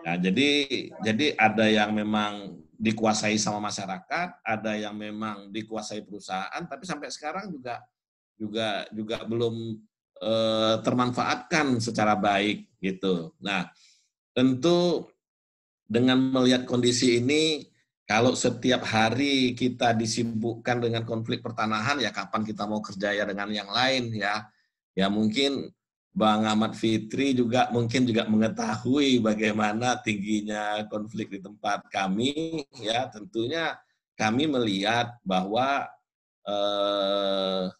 Ya, jadi ada yang memang dikuasai sama masyarakat, ada yang memang dikuasai perusahaan, tapi sampai sekarang juga juga juga belum termanfaatkan secara baik gitu. Nah, tentu dengan melihat kondisi ini, kalau setiap hari kita disibukkan dengan konflik pertanahan, ya kapan kita mau kerja ya dengan yang lain ya. Ya mungkin Bang Ahmad Fikri juga mungkin juga mengetahui bagaimana tingginya konflik di tempat kami, ya tentunya kami melihat bahwa eh,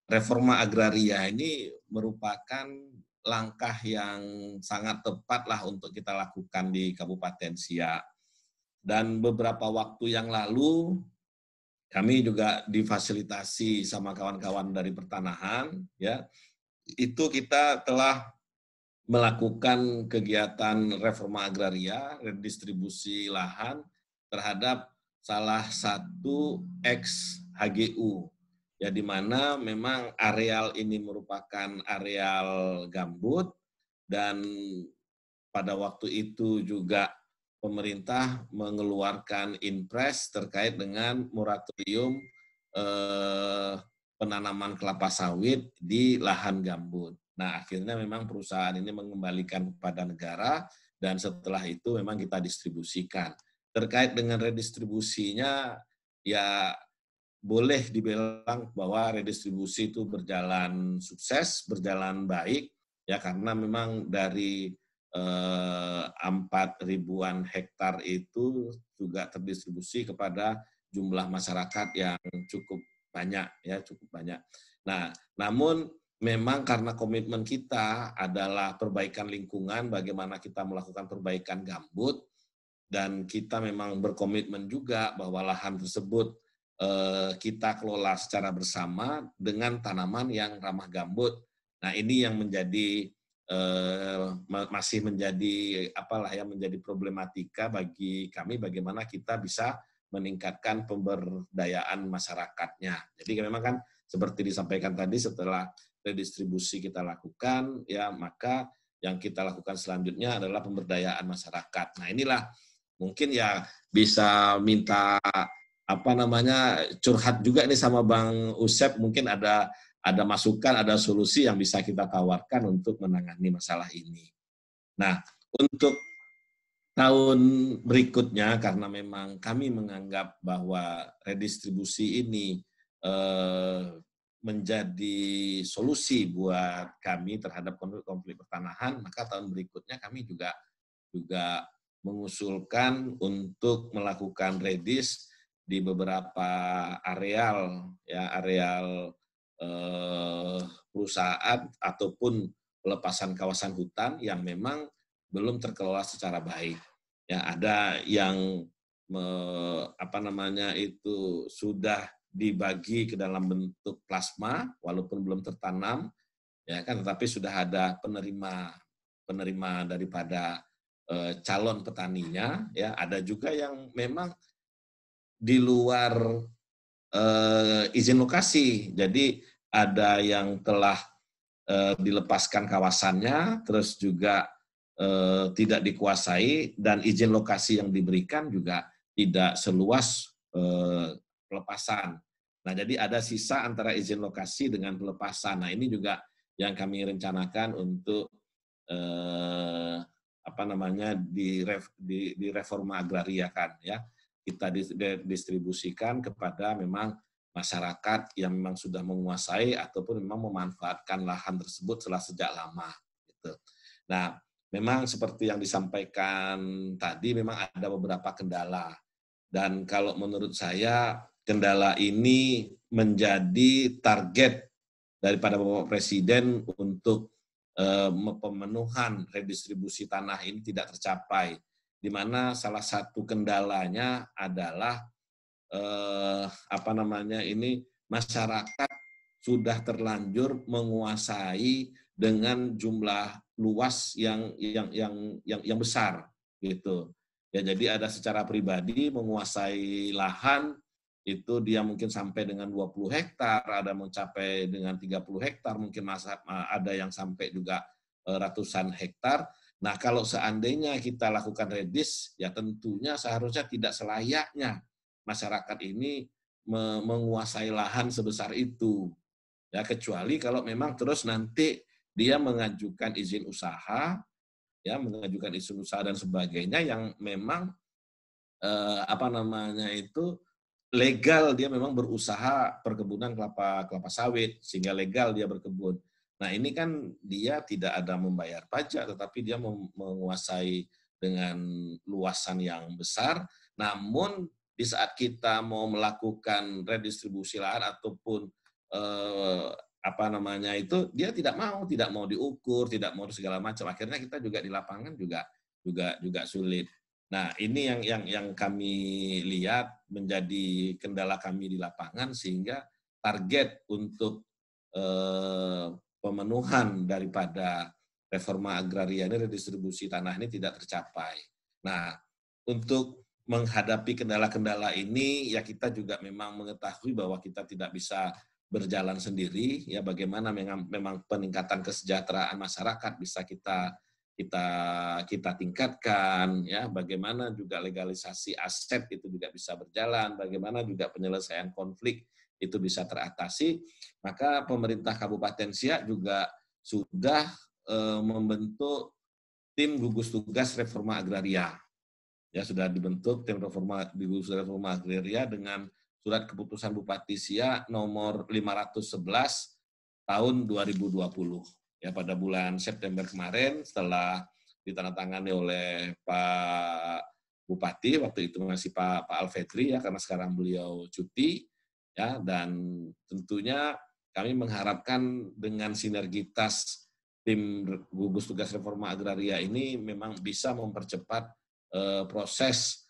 reforma agraria ini merupakan langkah yang sangat tepat lah untuk kita lakukan di Kabupaten Siak. Dan beberapa waktu yang lalu kami juga difasilitasi sama kawan-kawan dari pertanahan, ya itu kita telah melakukan kegiatan reforma agraria, redistribusi lahan terhadap salah satu ex HGU, ya di mana memang areal ini merupakan areal gambut dan pada waktu itu juga pemerintah mengeluarkan impres terkait dengan moratorium penanaman kelapa sawit di lahan gambut. Nah, akhirnya memang perusahaan ini mengembalikan kepada negara dan setelah itu memang kita distribusikan. Terkait dengan redistribusinya, ya boleh dibilang bahwa redistribusi itu berjalan sukses, berjalan baik, ya karena memang dari 4 ribuan hektar itu juga terdistribusi kepada jumlah masyarakat yang cukup banyak, ya cukup banyak. Nah, namun memang karena komitmen kita adalah perbaikan lingkungan, bagaimana kita melakukan perbaikan gambut, dan kita memang berkomitmen juga bahwa lahan tersebut kita kelola secara bersama dengan tanaman yang ramah gambut. Nah, ini yang menjadi masih menjadi apalah ya menjadi problematika bagi kami bagaimana kita bisa meningkatkan pemberdayaan masyarakatnya. Jadi memang kan seperti disampaikan tadi setelah redistribusi kita lakukan ya maka yang kita lakukan selanjutnya adalah pemberdayaan masyarakat. Nah, inilah mungkin ya bisa minta apa namanya curhat juga nih sama Bang Usep, mungkin ada masukan, ada solusi yang bisa kita tawarkan untuk menangani masalah ini. Nah, untuk tahun berikutnya karena memang kami menganggap bahwa redistribusi ini menjadi solusi buat kami terhadap konflik pertanahan, maka tahun berikutnya kami juga mengusulkan untuk melakukan redis di beberapa areal ya areal perusahaan ataupun pelepasan kawasan hutan yang memang belum terkelola secara baik. Ya ada yang itu sudah dibagi ke dalam bentuk plasma walaupun belum tertanam ya kan tetapi sudah ada penerima daripada calon petaninya ya ada juga yang memang di luar izin lokasi. Jadi ada yang telah dilepaskan kawasannya, terus juga tidak dikuasai, dan izin lokasi yang diberikan juga tidak seluas pelepasan. Nah, jadi ada sisa antara izin lokasi dengan pelepasan. Nah, ini juga yang kami rencanakan untuk di reforma agraria kan ya kita distribusikan kepada memang masyarakat yang memang sudah menguasai ataupun memang memanfaatkan lahan tersebut setelah sejak lama gitu. Nah, memang seperti yang disampaikan tadi memang ada beberapa kendala dan kalau menurut saya kendala ini menjadi target daripada Bapak Presiden untuk pemenuhan redistribusi tanah ini tidak tercapai, di mana salah satu kendalanya adalah masyarakat sudah terlanjur menguasai dengan jumlah luas yang besar gitu. Ya jadi ada secara pribadi menguasai lahan itu dia mungkin sampai dengan 20 hektar, ada mencapai dengan 30 hektar, mungkin ada yang sampai juga ratusan hektar. Nah, kalau seandainya kita lakukan redis, ya tentunya seharusnya tidak selayaknya masyarakat ini menguasai lahan sebesar itu. Ya, kecuali kalau memang terus nanti dia mengajukan izin usaha, ya mengajukan izin usaha dan sebagainya yang memang legal, dia memang berusaha perkebunan kelapa sawit sehingga legal dia berkebun. Nah, ini kan dia tidak ada membayar pajak, tetapi dia menguasai dengan luasan yang besar. Namun di saat kita mau melakukan redistribusi lahan ataupun dia tidak mau diukur, tidak mau segala macam. Akhirnya kita juga di lapangan juga sulit. Nah, ini yang kami lihat menjadi kendala kami di lapangan, sehingga target untuk pemenuhan daripada reforma agraria ini, redistribusi tanah ini tidak tercapai. Nah, untuk menghadapi kendala-kendala ini, ya kita juga memang mengetahui bahwa kita tidak bisa berjalan sendiri, ya bagaimana memang peningkatan kesejahteraan masyarakat bisa kita tingkatkan, ya bagaimana juga legalisasi aset itu juga bisa berjalan, bagaimana juga penyelesaian konflik itu bisa teratasi. Maka pemerintah Kabupaten Siak juga sudah membentuk tim gugus tugas reforma agraria. Ya, sudah dibentuk tim gugus tugas reforma agraria dengan surat keputusan Bupati Siak nomor 511 tahun 2020. Ya, pada bulan September kemarin setelah ditandatangani oleh Pak Bupati, waktu itu masih Pak Alfedri ya, karena sekarang beliau cuti ya, dan tentunya kami mengharapkan dengan sinergitas tim gugus tugas reforma agraria ini memang bisa mempercepat proses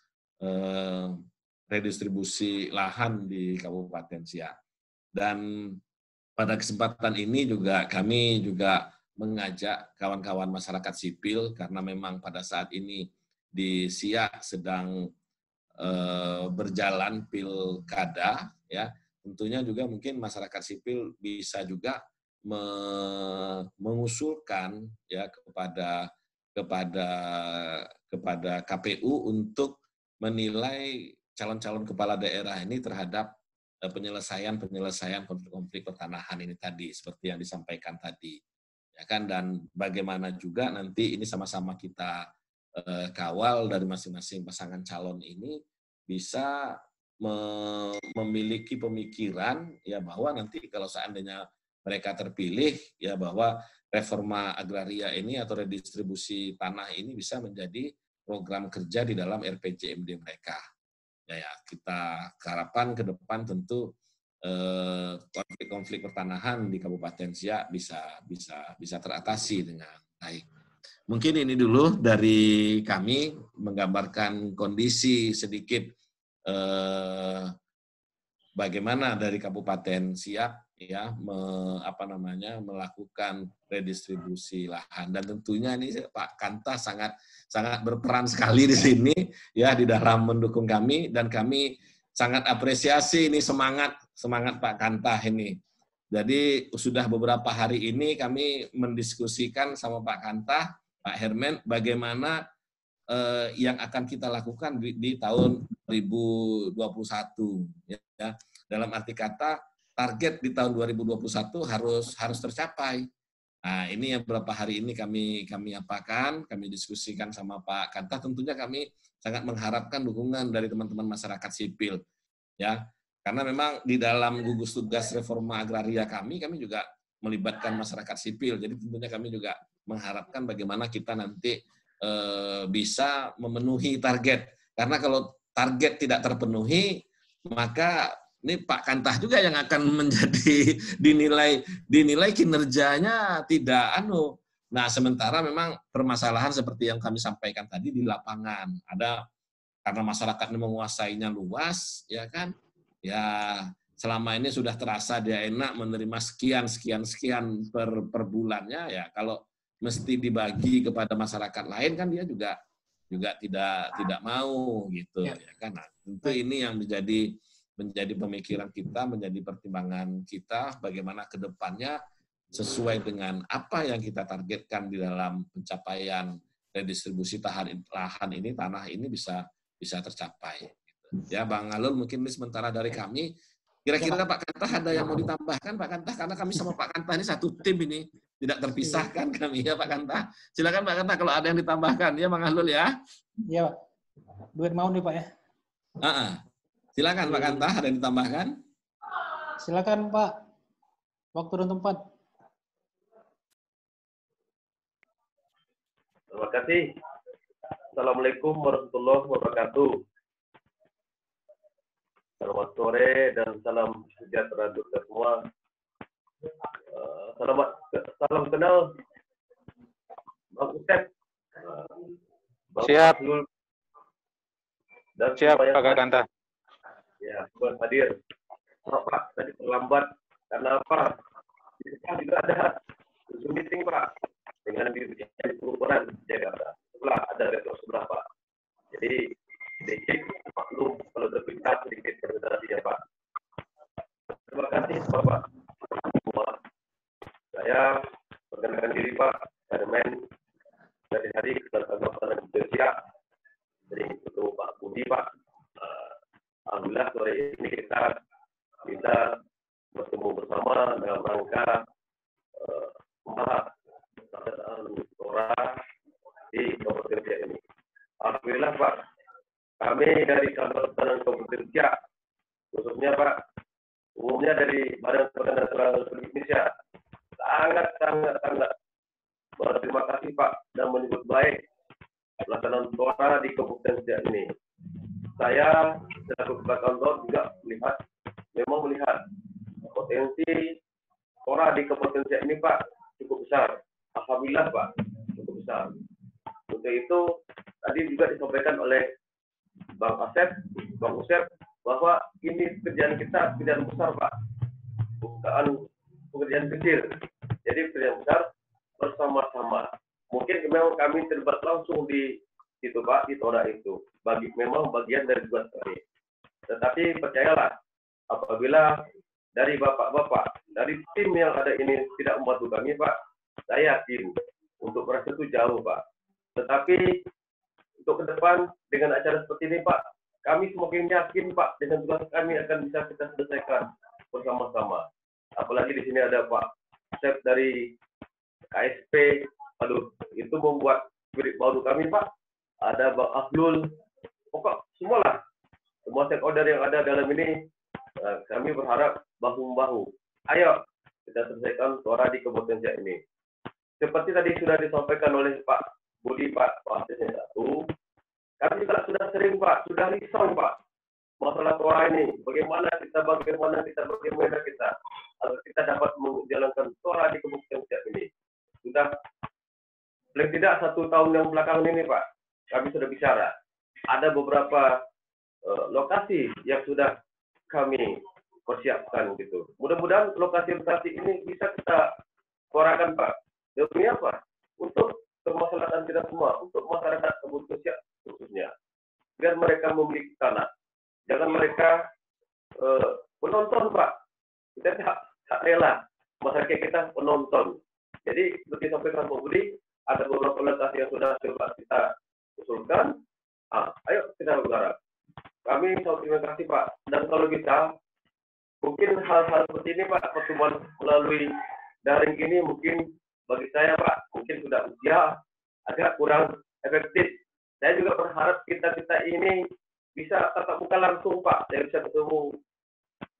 redistribusi lahan di Kabupaten Siak. Dan pada kesempatan ini juga kami juga mengajak kawan-kawan masyarakat sipil, karena memang pada saat ini di Siak sedang berjalan pilkada, ya tentunya juga mungkin masyarakat sipil bisa juga mengusulkan ya kepada KPU untuk menilai calon-calon kepala daerah ini terhadap penyelesaian konflik-konflik pertanahan ini tadi, seperti yang disampaikan tadi, ya kan. Dan bagaimana juga nanti ini sama-sama kita kawal dari masing-masing pasangan calon ini bisa memiliki pemikiran ya bahwa nanti kalau seandainya mereka terpilih, ya bahwa reforma agraria ini atau redistribusi tanah ini bisa menjadi program kerja di dalam RPJMD mereka. Ya, kita harapan ke depan tentu konflik-konflik pertanahan di Kabupaten Siak bisa teratasi dengan baik. Mungkin ini dulu dari kami menggambarkan kondisi sedikit bagaimana dari Kabupaten Siak ya melakukan redistribusi lahan, dan tentunya ini Pak Kanta sangat berperan sekali di sini ya di dalam mendukung kami, dan kami sangat apresiasi ini semangat Pak Kanta ini. Jadi sudah beberapa hari ini kami mendiskusikan sama Pak Kanta, Pak Hermen, bagaimana yang akan kita lakukan di tahun 2021 ya. Dalam arti kata target di tahun 2021 harus tercapai. Nah, ini yang beberapa hari ini kami apakan, kami diskusikan sama Pak Kanta. Tentunya kami sangat mengharapkan dukungan dari teman-teman masyarakat sipil ya. Karena memang di dalam gugus tugas reforma agraria kami juga melibatkan masyarakat sipil. Jadi tentunya kami juga mengharapkan bagaimana kita nanti bisa memenuhi target. Karena kalau target tidak terpenuhi, maka ini Pak Kantah juga yang akan menjadi dinilai kinerjanya tidak Nah, sementara memang permasalahan seperti yang kami sampaikan tadi di lapangan ada, karena masyarakat ini menguasainya luas, ya kan? Ya selama ini sudah terasa dia enak menerima sekian per bulannya, ya kalau mesti dibagi kepada masyarakat lain kan dia juga tidak mau gitu ya kan. Nah, tentu ini yang menjadi pemikiran kita, menjadi pertimbangan kita bagaimana ke depannya sesuai dengan apa yang kita targetkan di dalam pencapaian redistribusi lahan ini, tanah ini bisa tercapai. Ya, Bang Alul, mungkin ini sementara dari kami. Kira-kira Pak Kantah ada yang mau ditambahkan, Pak Kantah? Karena kami sama Pak Kantah ini satu tim ini, tidak terpisahkan kami ya Pak Kantah. Silakan Pak Kantah kalau ada yang ditambahkan ya Bang Alul ya. Iya Pak. Duit mau nih Pak ya. Silakan Pak Kantah, ada yang ditambahkan? Silakan Pak. Waktu dan tempat. Terima kasih. Assalamualaikum warahmatullahi wabarakatuh. Selamat sore dan salam sejahtera untuk kita semua. Salam kenal Bang Usep. Siap. Dan siap Pak Kantah. Ya, buat hadir. Pak, tadi terlambat karena apa? Kita juga ada meeting Pak dengan Dirjen Perubahan Jakarta. Sebelah ada rektor sebelah Pak. Jadi sedikit maklum kalau terpisah sedikit presentasi ya Pak. Terima kasih Bapak semua. Saya perkenalkan diri Pak, Hermen dari hari Ketua Indonesia. Jadi ketemu Pak Budi Pak. Alhamdulillah sore ini kita bisa bertemu bersama dalam rangka membahas di Kabupaten Siak ini. Alhamdulillah Pak, kami dari Kantor Pertanian Kabupaten Siak, khususnya Pak, umumnya dari Badan Pertanian Nasional Indonesia, sangat berterima kasih Pak dan menyebut baik pelaksanaan TORA di Kabupaten Siak ini. Saya selaku kepala kantor juga melihat potensi TORA di Kabupaten Siak ini Pak cukup besar. Alhamdulillah Pak, cukup besar. Untuk itu tadi juga disampaikan oleh Bang Usep, bahwa ini pekerjaan besar Pak, bukan pekerjaan kecil. Jadi pekerjaan besar bersama-sama. Mungkin memang kami terlibat langsung di itu Pak, di TORA itu. Memang bagian dari tugas kami. Tetapi percayalah, apabila dari bapak-bapak, dari tim yang ada ini tidak membantu kami Pak, saya yakin untuk merasa itu jauh Pak. Tetapi untuk ke depan dengan acara seperti ini Pak, kami semakin yakin Pak dengan tugas kami akan bisa kita selesaikan bersama-sama. Apalagi di sini ada Pak Chef dari KSP, itu membuat spirit baru kami Pak. Ada Bang Abdul, pokok semualah, semua stakeholder yang ada dalam ini, kami berharap bahu-membahu. Ayo kita selesaikan TORA di Kabupaten Siak ini. Seperti tadi sudah disampaikan oleh Pak Budi Pak, Asisten 1, kami juga sudah sering Pak, sudah risau Pak, masalah TORA ini. Bagaimana kita agar kita dapat menjalankan TORA di Kabupaten Siak ini. Sudah paling tidak 1 tahun yang belakangan ini Pak, kami sudah bicara. Ada beberapa lokasi yang sudah kami persiapkan gitu. Mudah-mudahan lokasi-lokasi ini bisa kita suarakan Pak. Demi apa? Untuk kemaslahatan kita semua, untuk masyarakat Kabupaten Siak khususnya. Biar mereka memiliki tanah. Jangan mereka penonton Pak. Kita tak rela masyarakat kita penonton. Jadi seperti sampaikan Pak Budi, ada beberapa lokasi yang sudah coba kita usulkan. Ayo kita berharap. Kami sangat terima kasih Pak. Dan kalau bisa, mungkin hal-hal seperti ini Pak, pertemuan melalui daring ini mungkin bagi saya Pak, mungkin sudah usia agak kurang efektif. Saya juga berharap kita ini bisa tatap muka langsung Pak. Saya bisa ketemu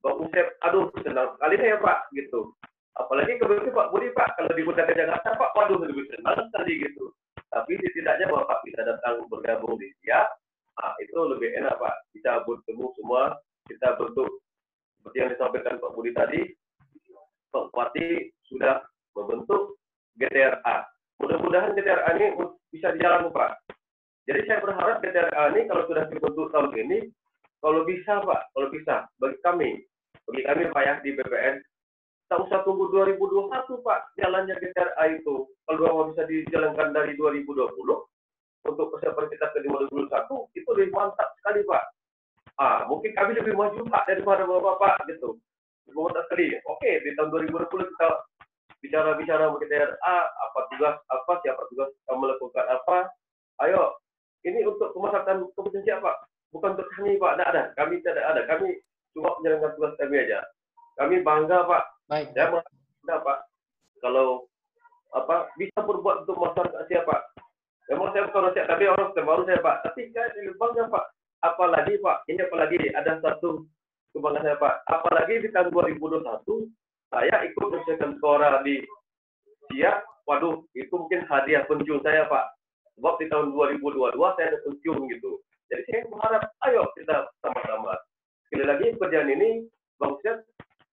Bang Usep. Aduh, senang sekali ya Pak, gitu. Apalagi kebetulan Pak Budi Pak, kalau diundang ke Jakarta Pak, waduh lebih senang sekali gitu. Tapi setidaknya Bapak bisa datang bergabung di Siak, itu lebih enak Pak. Kita bertemu semua, kita bentuk seperti yang disampaikan Pak Budi tadi, Pak Bupati sudah membentuk GTRA. Mudah-mudahan GTRA ini bisa dijalankan Pak. Jadi saya berharap GTRA ini kalau sudah dibentuk tahun ini, kalau bisa Pak, bagi kami Pak ya di BPN, tak usah tunggu 2021 Pak jalannya GTRA itu. Kalau bisa dijalankan dari 2020 untuk persiapan kita ke 2021 itu lebih mantap sekali Pak. Mungkin kami lebih maju Pak daripada Bapak gitu. Lebih mantap sekali. Oke, di tahun 2020 kita bicara GTRA, apa tugas apa, siapa tugas melakukan apa, ayo, ini untuk pemasaran kompetensi Pak, bukan untuk kami Pak, tidak ada, kami tidak ada, kami cuma menjalankan tugas kami aja. Kami bangga Pak, Baik. saya bangga Pak, kalau bisa berbuat untuk masyarakat siapa. Memang saya bukan orang tapi orang terbaru saya Pak, tapi saya bangga Pak. Apalagi Pak, ini apalagi ada satu kebanggaan saya Pak, apalagi di tahun 2021 saya ikut menyelesaikan suara di Siak. Waduh, itu mungkin hadiah pensiun saya Pak. Sebab di tahun 2022 saya ada pensiun gitu. Jadi saya berharap, ayo kita sama-sama. Sekali lagi pekerjaan ini, Bang Syed,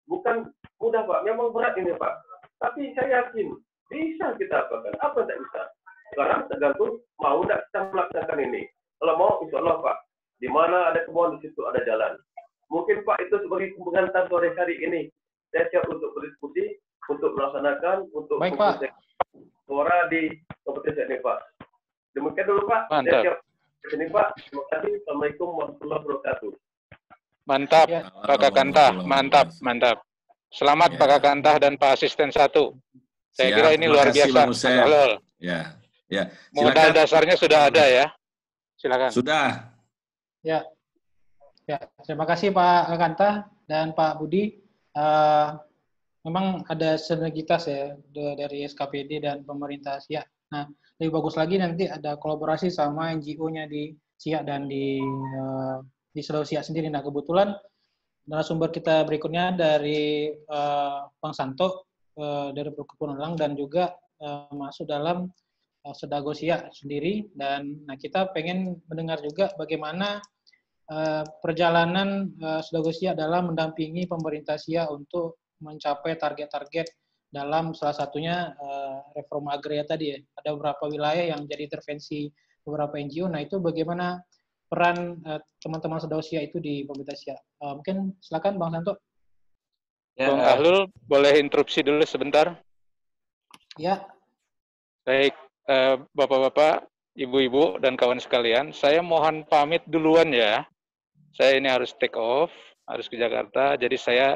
bukan mudah Pak, memang berat ini Pak. Tapi saya yakin bisa kita apakan. Apa tidak bisa? Sekarang tergantung mau tidak kita melaksanakan ini. Kalau mau, insya Allah Pak, di mana ada kebun di situ ada jalan. Mungkin Pak itu sebagai pengantar sore hari ini. Saya siap untuk berdiskusi, untuk melaksanakan, untuk Baik, Pak. suara di kompetensi ini Pak. Demikian dulu Pak. Mantap. Saya siap di sini Pak. Terima kasih. Assalamualaikum warahmatullahi wabarakatuh. Mantap, Ya. Pak Kakantah. Mantap, mantap. Selamat Ya. Pak Kakantah dan Pak Asisten 1. Saya Siap, kira ini terima luar kasih, biasa. Bang Mas Usep. Ahlul. Ya, ya. Modal Silakan. dasarnya sudah ada ya. Silakan. Sudah. Ya, terima kasih Pak Kanta dan Pak Budi. Memang ada sinergitas ya dari SKPD dan pemerintah Siak. Nah, lebih bagus lagi nanti ada kolaborasi sama NGO-nya di Siak dan di Sulawesi Siak sendiri. Nah, kebetulan narasumber kita berikutnya dari Bang Santo dari Perkebunan Elang dan juga masuk dalam Sedago Siak sendiri. Dan nah, kita pengen mendengar juga bagaimana perjalanan Sedago Siak dalam mendampingi pemerintah Siak untuk mencapai target-target dalam salah satunya reforma agraria tadi ya. Ada beberapa wilayah yang jadi intervensi beberapa NGO. Nah, itu bagaimana peran teman-teman Sedago Siak itu di pemerintah Siak. Mungkin silakan Bang Santo. Ya, Bang Ahlul, boleh interupsi dulu sebentar? Ya. Baik, Bapak-bapak, Ibu-ibu, dan kawan sekalian, saya mohon pamit duluan ya. Saya ini harus take off, harus ke Jakarta, jadi saya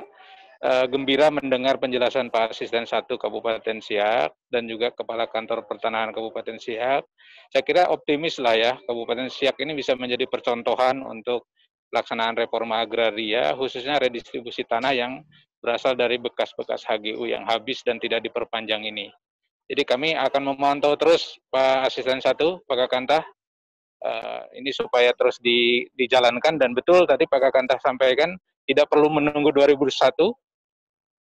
gembira mendengar penjelasan Pak Asisten 1 Kabupaten Siak dan juga Kepala Kantor Pertanahan Kabupaten Siak. Saya kira optimis lah ya, Kabupaten Siak ini bisa menjadi percontohan untuk pelaksanaan reforma agraria, khususnya redistribusi tanah yang berasal dari bekas-bekas HGU yang habis dan tidak diperpanjang ini. Jadi kami akan memantau terus Pak Asisten 1, Pak Kakantah, ini supaya terus dijalankan, dan betul tadi Pak Kakantah sampaikan, tidak perlu menunggu 2001,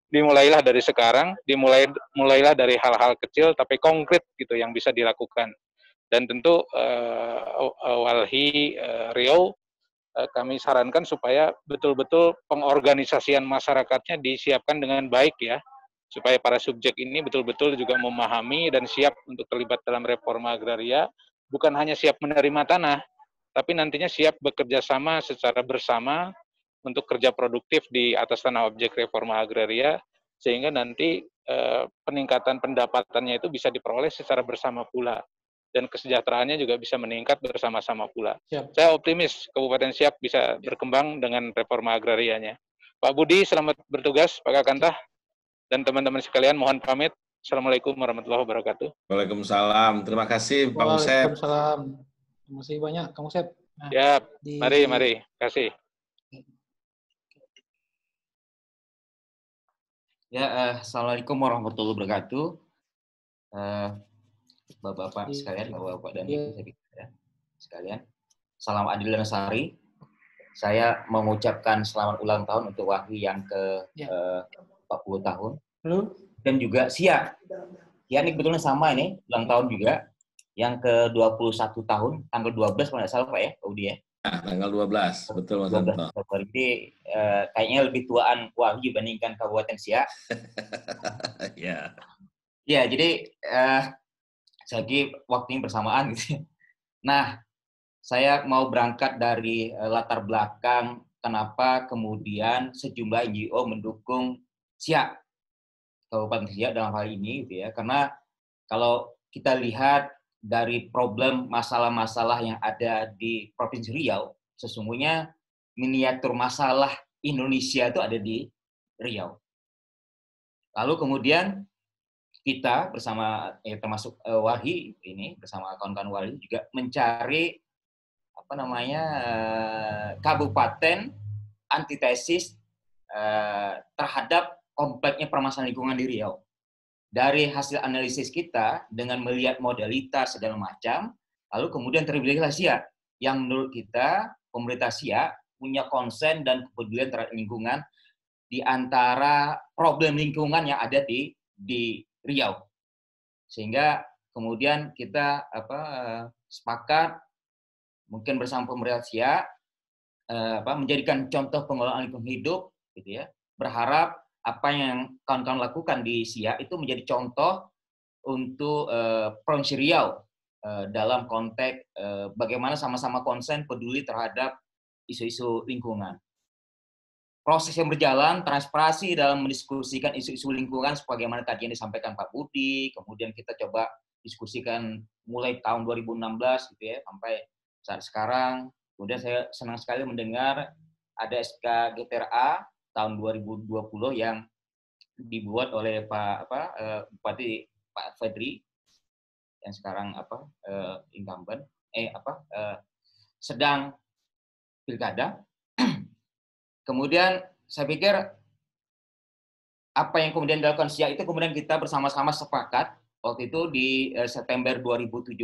dimulailah dari sekarang, mulailah dari hal-hal kecil tapi konkret gitu yang bisa dilakukan. Dan tentu Walhi Riau, kami sarankan supaya betul-betul pengorganisasian masyarakatnya disiapkan dengan baik ya, supaya para subjek ini betul-betul juga memahami dan siap untuk terlibat dalam reforma agraria, bukan hanya siap menerima tanah, tapi nantinya siap bekerja sama secara bersama untuk kerja produktif di atas tanah objek reforma agraria, sehingga nanti peningkatan pendapatannya itu bisa diperoleh secara bersama pula, dan kesejahteraannya juga bisa meningkat bersama-sama pula. Siap. Saya optimis Kabupaten Siak bisa berkembang dengan reforma agrarianya. Pak Budi, selamat bertugas, Pak Kakantah, dan teman-teman sekalian, mohon pamit. Assalamualaikum warahmatullahi wabarakatuh. Waalaikumsalam. Terima kasih, Bang Usep. Waalaikumsalam. Terima kasih banyak, Kang Usep. Nah, Ya, mari. Kasih. Ya, Assalamualaikum warahmatullahi wabarakatuh. Bapak-bapak sekalian, Bapak-bapak dan Ibu sekalian. Salam adil dan sari. Saya mengucapkan selamat ulang tahun untuk Wahyu yang ke 40 tahun. Halo. Dan juga Siak. Ya, ini kebetulan sama ini, ulang tahun juga. Yang ke 21 tahun, tanggal 12 kalau nggak salah Pak ya, Pak Udi ya. Tanggal 12, betul Mas Santo. 12 Jadi kayaknya lebih tuaan Wahyu dibandingkan Kabupaten Siak. Ya. Ya, jadi saya kira waktunya bersamaan gitu. Nah, saya mau berangkat dari latar belakang kenapa kemudian sejumlah NGO mendukung Siak, Kabupaten Siak dalam hal ini gitu ya. Karena kalau kita lihat dari problem masalah-masalah yang ada di Provinsi Riau, sesungguhnya miniatur masalah Indonesia itu ada di Riau. Lalu kemudian kita bersama termasuk Walhi ini bersama kawan-kawan Walhi juga mencari kabupaten antitesis terhadap kompleksnya permasalahan lingkungan di Riau. Dari hasil analisis kita dengan melihat modalitas segala macam, lalu kemudian terpilihlah SIA yang menurut kita pemerintah SIA punya konsen dan kepedulian terhadap lingkungan di antara problem lingkungan yang ada di Riau. Sehingga kemudian kita sepakat mungkin bersama pemerintah SIA menjadikan contoh pengelolaan lingkungan hidup gitu ya. Berharap apa yang kawan-kawan lakukan di SIA itu menjadi contoh untuk Provinsi Riau dalam konteks bagaimana sama-sama konsen peduli terhadap isu-isu lingkungan. Proses yang berjalan, transparansi dalam mendiskusikan isu-isu lingkungan sebagaimana tadi yang disampaikan Pak Budi, kemudian kita coba diskusikan mulai tahun 2016 gitu ya sampai saat sekarang. Kemudian saya senang sekali mendengar ada SK GTRA tahun 2020 yang dibuat oleh Bupati Pak Fedri yang sekarang incumbent sedang pilkada. Kemudian saya pikir apa yang kemudian dilakukan SIA itu kemudian kita bersama-sama sepakat waktu itu di September 2017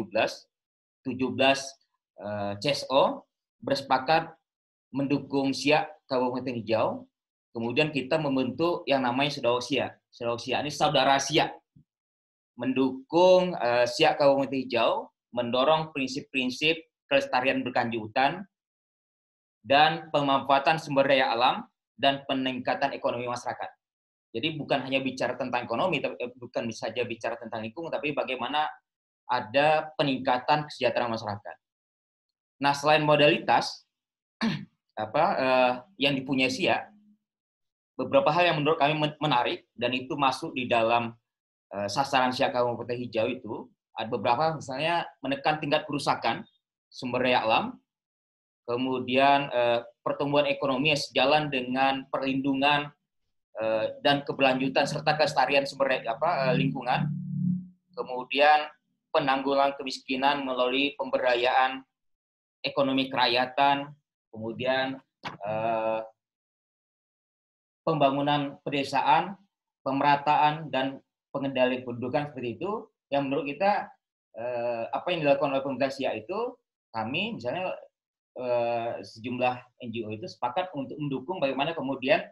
CSO bersepakat mendukung SIA Kabupaten Hijau. Kemudian kita membentuk yang namanya Sudausia. Sudausia ini saudara SIA. Mendukung SIA Kabupaten Hijau, mendorong prinsip-prinsip kelestarian berkelanjutan dan pemanfaatan sumber daya alam dan peningkatan ekonomi masyarakat. Jadi bukan hanya bicara tentang ekonomi, bukan saja bicara tentang lingkungan, tapi bagaimana ada peningkatan kesejahteraan masyarakat. Nah, selain modalitas yang dipunyai SIA, beberapa hal yang menurut kami menarik dan itu masuk di dalam sasaran SIA Kabupaten Hijau itu ada beberapa, misalnya menekan tingkat kerusakan sumber daya alam, kemudian pertumbuhan ekonomi yang sejalan dengan perlindungan dan keberlanjutan serta kelestarian sumber lingkungan, kemudian penanggulangan kemiskinan melalui pemberdayaan ekonomi kerakyatan, kemudian pembangunan pedesaan, pemerataan dan pengendalian kependudukan seperti itu, yang menurut kita apa yang dilakukan oleh pemerintah SIA itu, kami misalnya sejumlah NGO itu sepakat untuk mendukung bagaimana kemudian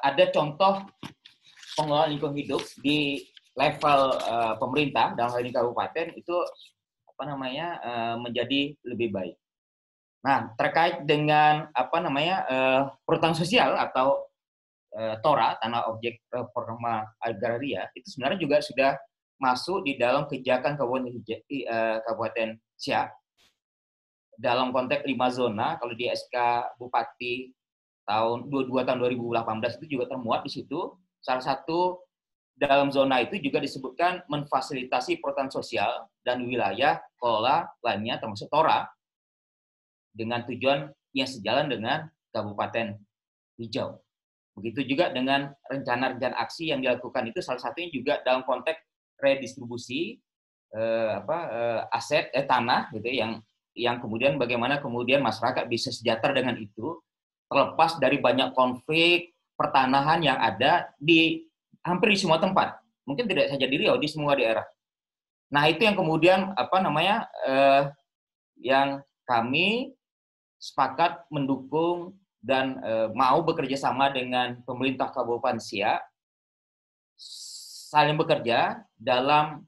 ada contoh pengelolaan lingkungan hidup di level pemerintah dalam hal ini kabupaten itu menjadi lebih baik. Nah, terkait dengan perhutanan sosial atau TORA, tanah objek reforma agraria, itu sebenarnya juga sudah masuk di dalam kebijakan Kabupaten SIA dalam konteks 5 zona. Kalau di SK Bupati tahun 2018 itu juga termuat di situ. Salah satu dalam zona itu juga disebutkan memfasilitasi perhutanan sosial dan wilayah kelola lainnya termasuk TORA dengan tujuan yang sejalan dengan Kabupaten Hijau. Begitu juga dengan rencana-rencana aksi yang dilakukan itu salah satunya juga dalam konteks redistribusi aset tanah gitu yang kemudian bagaimana kemudian masyarakat bisa sejahtera dengan itu terlepas dari banyak konflik pertanahan yang ada di hampir di semua tempat. Mungkin tidak saja di Riau, di semua daerah. Nah, itu yang kemudian yang kami sepakat mendukung dan mau bekerja sama dengan pemerintah Kabupaten SIA saling bekerja dalam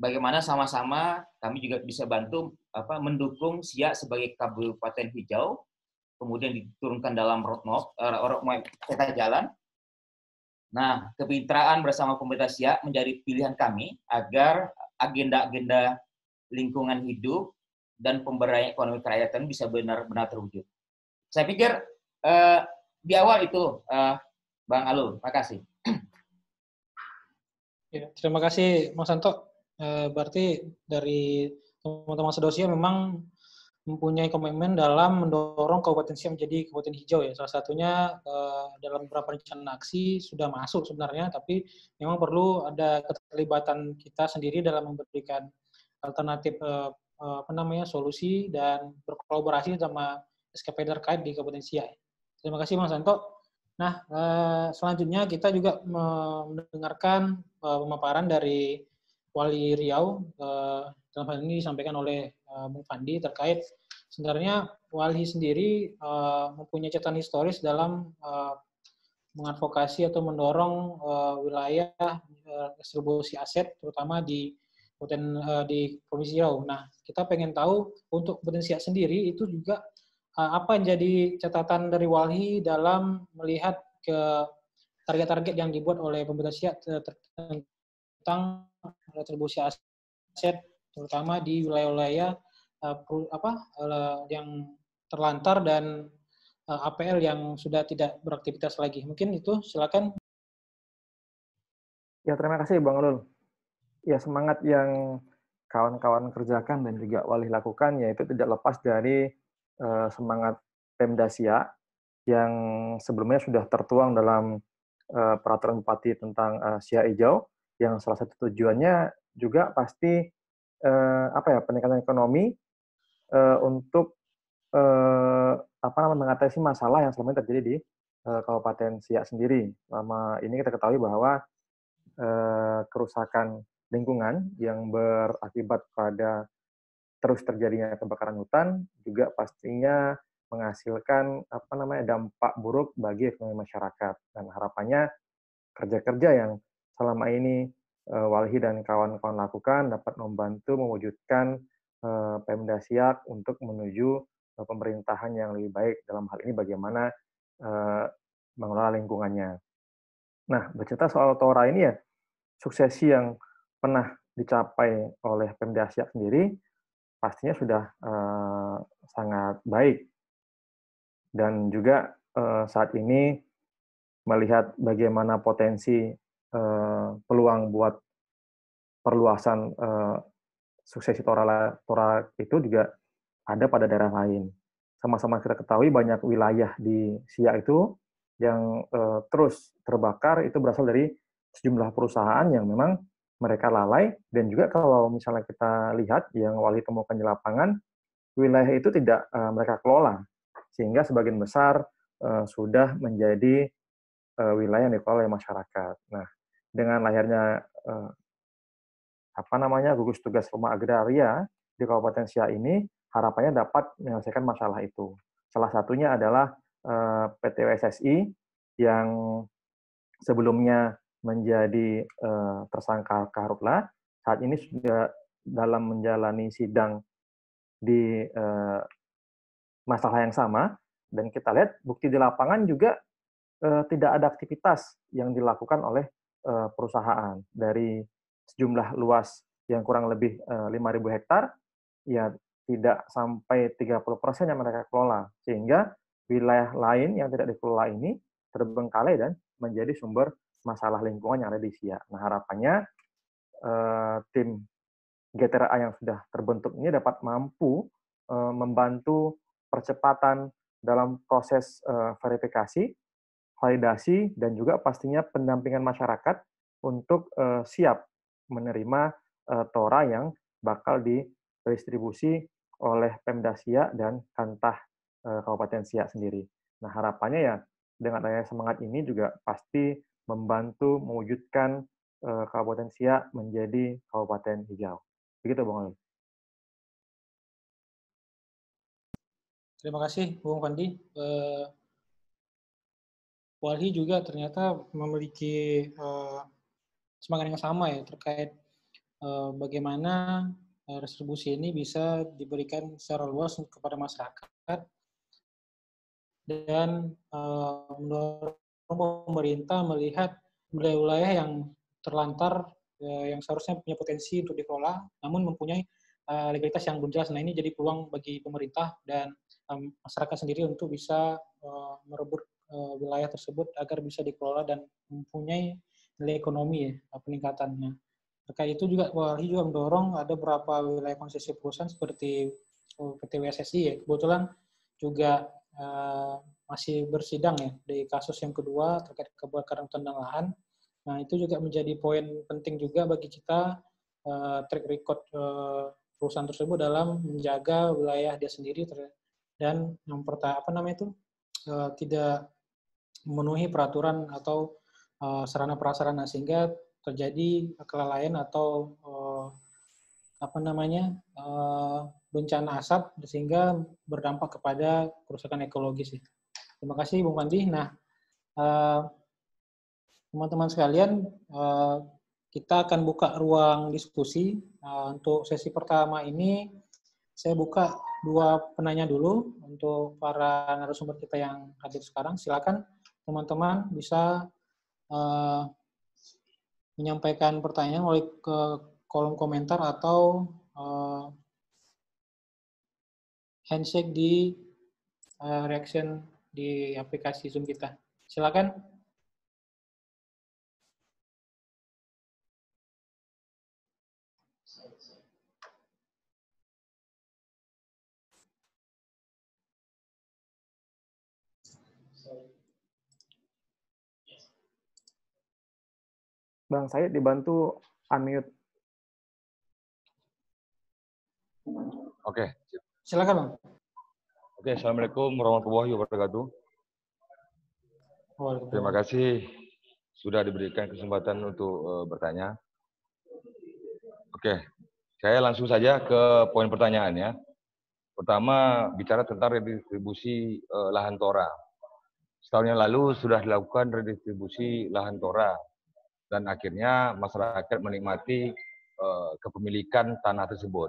bagaimana sama-sama kami juga bisa bantu mendukung SIA sebagai Kabupaten Hijau, kemudian diturunkan dalam roadmap peta jalan. Nah, kemitraan bersama pemerintah SIA menjadi pilihan kami agar agenda-agenda lingkungan hidup dan pemberdayaan ekonomi kerakyatan bisa benar-benar terwujud. Saya pikir di awal itu, Bang Alul, makasih. Ya, terima kasih, Mas Santo. Berarti dari teman-teman Sudausia memang mempunyai komitmen dalam mendorong Kabupaten Siak menjadi kabupaten hijau ya. Salah satunya dalam beberapa rencana aksi sudah masuk sebenarnya, tapi memang perlu ada keterlibatan kita sendiri dalam memberikan alternatif solusi dan berkolaborasi sama SKPD terkait di Kabupaten Siak. Terima kasih Bang Santo. Nah, selanjutnya kita juga mendengarkan pemaparan dari Wali Riau, dalam hal ini disampaikan oleh Bung Fandi terkait sebenarnya Wali sendiri mempunyai catatan historis dalam mengadvokasi atau mendorong wilayah distribusi aset, terutama di Provinsi Riau. Nah, kita pengen tahu untuk Kabupaten Siak sendiri itu juga apa yang jadi catatan dari Wali dalam melihat ke target-target yang dibuat oleh pemerintah Siak tentang retribusi aset, terutama di wilayah-wilayah yang terlantar dan APL yang sudah tidak beraktivitas lagi. Mungkin itu, silakan. Ya, terima kasih Bang Ulul. Ya, semangat yang kawan-kawan kerjakan dan juga Wali lakukan, yaitu tidak lepas dari semangat Pemda Siak yang sebelumnya sudah tertuang dalam peraturan Bupati tentang Siak Hijau, yang salah satu tujuannya juga pasti peningkatan ekonomi untuk mengatasi masalah yang selama ini terjadi di Kabupaten Siak sendiri. Selama ini kita ketahui bahwa kerusakan lingkungan yang berakibat pada terus terjadinya kebakaran hutan juga pastinya menghasilkan dampak buruk bagi ekonomi masyarakat, dan harapannya kerja-kerja yang selama ini Walhi dan kawan-kawan lakukan dapat membantu mewujudkan Pemda Siak untuk menuju pemerintahan yang lebih baik dalam hal ini bagaimana mengelola lingkungannya. Nah, bercerita soal Tora ini ya, suksesi yang pernah dicapai oleh Pemda Siak sendiri pastinya sudah sangat baik, dan juga saat ini melihat bagaimana potensi peluang buat perluasan suksesi Tora itu juga ada pada daerah lain. Sama-sama kita ketahui banyak wilayah di Siak itu yang terus terbakar itu berasal dari sejumlah perusahaan yang memang mereka lalai, dan juga kalau misalnya kita lihat yang Wali temukan di lapangan, wilayah itu tidak mereka kelola, sehingga sebagian besar sudah menjadi wilayah yang dikelola oleh masyarakat. Nah, dengan lahirnya gugus tugas rumah agraria di Kabupaten Siak ini, harapannya dapat menyelesaikan masalah itu. Salah satunya adalah PT WSSI yang sebelumnya menjadi tersangka karhutlah, saat ini sudah dalam menjalani sidang di masalah yang sama, dan kita lihat bukti di lapangan juga tidak ada aktivitas yang dilakukan oleh perusahaan. Dari sejumlah luas yang kurang lebih 5.000 hektar, ya tidak sampai 30% yang mereka kelola, sehingga wilayah lain yang tidak dikelola ini terbengkalai dan menjadi sumber masalah lingkungan yang ada di Siak. Nah, harapannya tim GTRA yang sudah terbentuk ini dapat mampu membantu percepatan dalam proses verifikasi, validasi, dan juga pastinya pendampingan masyarakat untuk siap menerima Tora yang bakal didistribusi oleh Pemda Siak dan Kantah Kabupaten Siak sendiri. Nah, harapannya ya dengan adanya semangat ini juga pasti membantu mewujudkan Kabupaten Siak menjadi kabupaten hijau. Begitu, Bang Ali. Terima kasih, Bung Fandi. Walhi juga ternyata memiliki semangat yang sama ya terkait bagaimana distribusi ini bisa diberikan secara luas kepada masyarakat, dan mendorong pemerintah melihat wilayah-wilayah yang terlantar yang seharusnya punya potensi untuk dikelola, namun mempunyai legalitas yang belum jelas. Nah, ini jadi peluang bagi pemerintah dan masyarakat sendiri untuk bisa merebut wilayah tersebut agar bisa dikelola dan mempunyai nilai ekonomi ya, peningkatannya. Terkait itu juga Walhi juga mendorong ada beberapa wilayah konsesi perusahaan seperti PTWSSI ya, kebetulan juga masih bersidang ya di kasus yang kedua terkait kebakaran hutan dan lahan. Nah, itu juga menjadi poin penting juga bagi kita, track record perusahaan tersebut dalam menjaga wilayah dia sendiri dan yang tidak memenuhi peraturan atau sarana prasarana sehingga terjadi kelalaian atau bencana asap sehingga berdampak kepada kerusakan ekologis. Terima kasih Bung Pandi. Nah, teman-teman sekalian, kita akan buka ruang diskusi. Untuk sesi pertama ini, saya buka 2 penanya dulu untuk para narasumber kita yang hadir sekarang. Silakan teman-teman bisa menyampaikan pertanyaan melalui ke kolom komentar atau handshake di reaction di aplikasi Zoom kita. Silakan. Bang Said dibantu unmute. Oke. Silakan Bang. Oke, Assalamualaikum warahmatullahi wabarakatuh. Terima kasih sudah diberikan kesempatan untuk bertanya. Oke, saya langsung saja ke poin pertanyaannya. Pertama, bicara tentang redistribusi lahan tora. Setahun yang lalu sudah dilakukan redistribusi lahan tora dan akhirnya masyarakat menikmati kepemilikan tanah tersebut.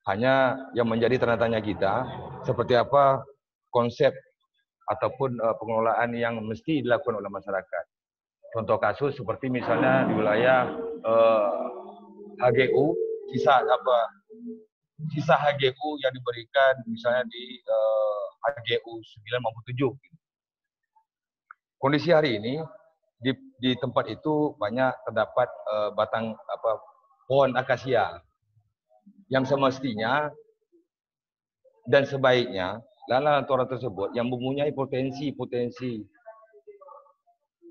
Hanya yang menjadi tanda tanya kita, seperti apa konsep ataupun pengelolaan yang mesti dilakukan oleh masyarakat. Contoh kasus seperti misalnya di wilayah HGU, sisa HGU yang diberikan misalnya di HGU 9 maupun 7. Kondisi hari ini di tempat itu banyak terdapat batang pohon akasia yang semestinya dan sebaiknya lahan tora tersebut yang mempunyai potensi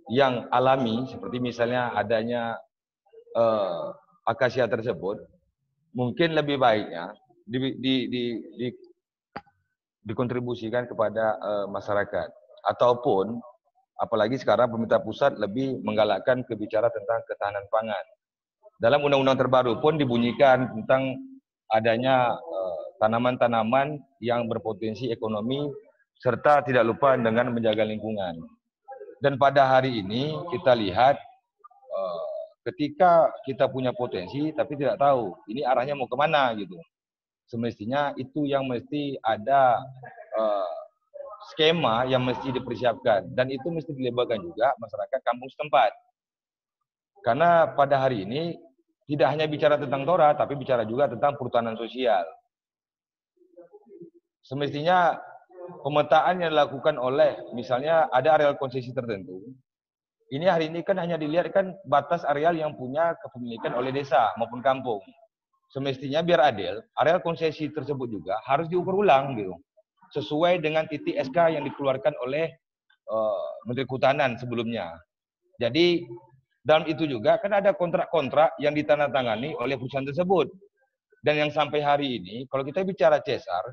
yang alami seperti misalnya adanya akasia tersebut, mungkin lebih baiknya dikontribusikan kepada masyarakat, ataupun apalagi sekarang pemerintah pusat lebih menggalakkan kebicara tentang ketahanan pangan. Dalam undang-undang terbaru pun dibunyikan tentang adanya tanaman-tanaman yang berpotensi ekonomi serta tidak lupa dengan menjaga lingkungan. Dan pada hari ini kita lihat ketika kita punya potensi tapi tidak tahu ini arahnya mau kemana gitu. Semestinya itu yang mesti ada skema yang mesti dipersiapkan dan itu mesti dilibatkan juga masyarakat kampung setempat. Karena pada hari ini tidak hanya bicara tentang tora, tapi bicara juga tentang perhutanan sosial. Semestinya pemetaan yang dilakukan oleh, misalnya ada areal konsesi tertentu, ini hari ini kan hanya dilihat kan batas areal yang punya kepemilikan oleh desa maupun kampung. Semestinya biar adil, areal konsesi tersebut juga harus diukur ulang gitu, sesuai dengan titik SK yang dikeluarkan oleh Menteri Kehutanan sebelumnya. Jadi dalam itu juga kan ada kontrak-kontrak yang ditandatangani oleh perusahaan tersebut. Dan yang sampai hari ini, kalau kita bicara CSR,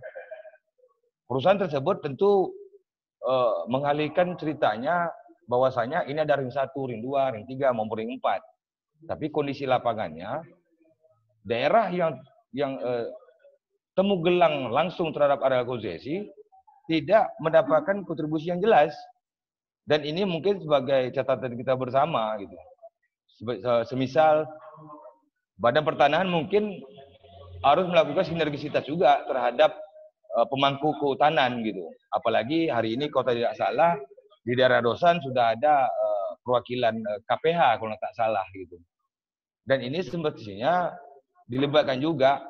perusahaan tersebut tentu mengalihkan ceritanya bahwasanya ini ada ring 1, ring 2, ring 3, maupun ring 4. Tapi kondisi lapangannya, daerah yang temu gelang langsung terhadap area konsesi tidak mendapatkan kontribusi yang jelas. Dan ini mungkin sebagai catatan kita bersama gitu. Semisal Badan Pertanahan mungkin harus melakukan sinergisitas juga terhadap pemangku kehutanan gitu. Apalagi hari ini kalau tidak salah di daerah Dosan sudah ada perwakilan KPH kalau tak salah gitu. Dan ini semestinya dilibatkan juga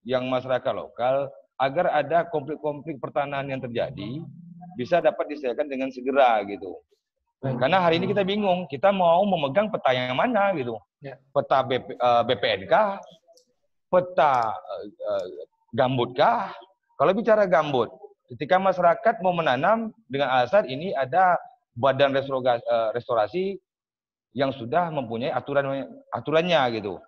yang masyarakat lokal agar ada konflik-konflik pertanahan yang terjadi bisa dapat diselesaikan dengan segera gitu. Karena hari ini kita bingung, kita mau memegang peta yang mana gitu. Peta BPNK, peta Gambutkah? Kalau bicara gambut, ketika masyarakat mau menanam dengan alasan ini ada badan restorasi yang sudah mempunyai aturannya gitu.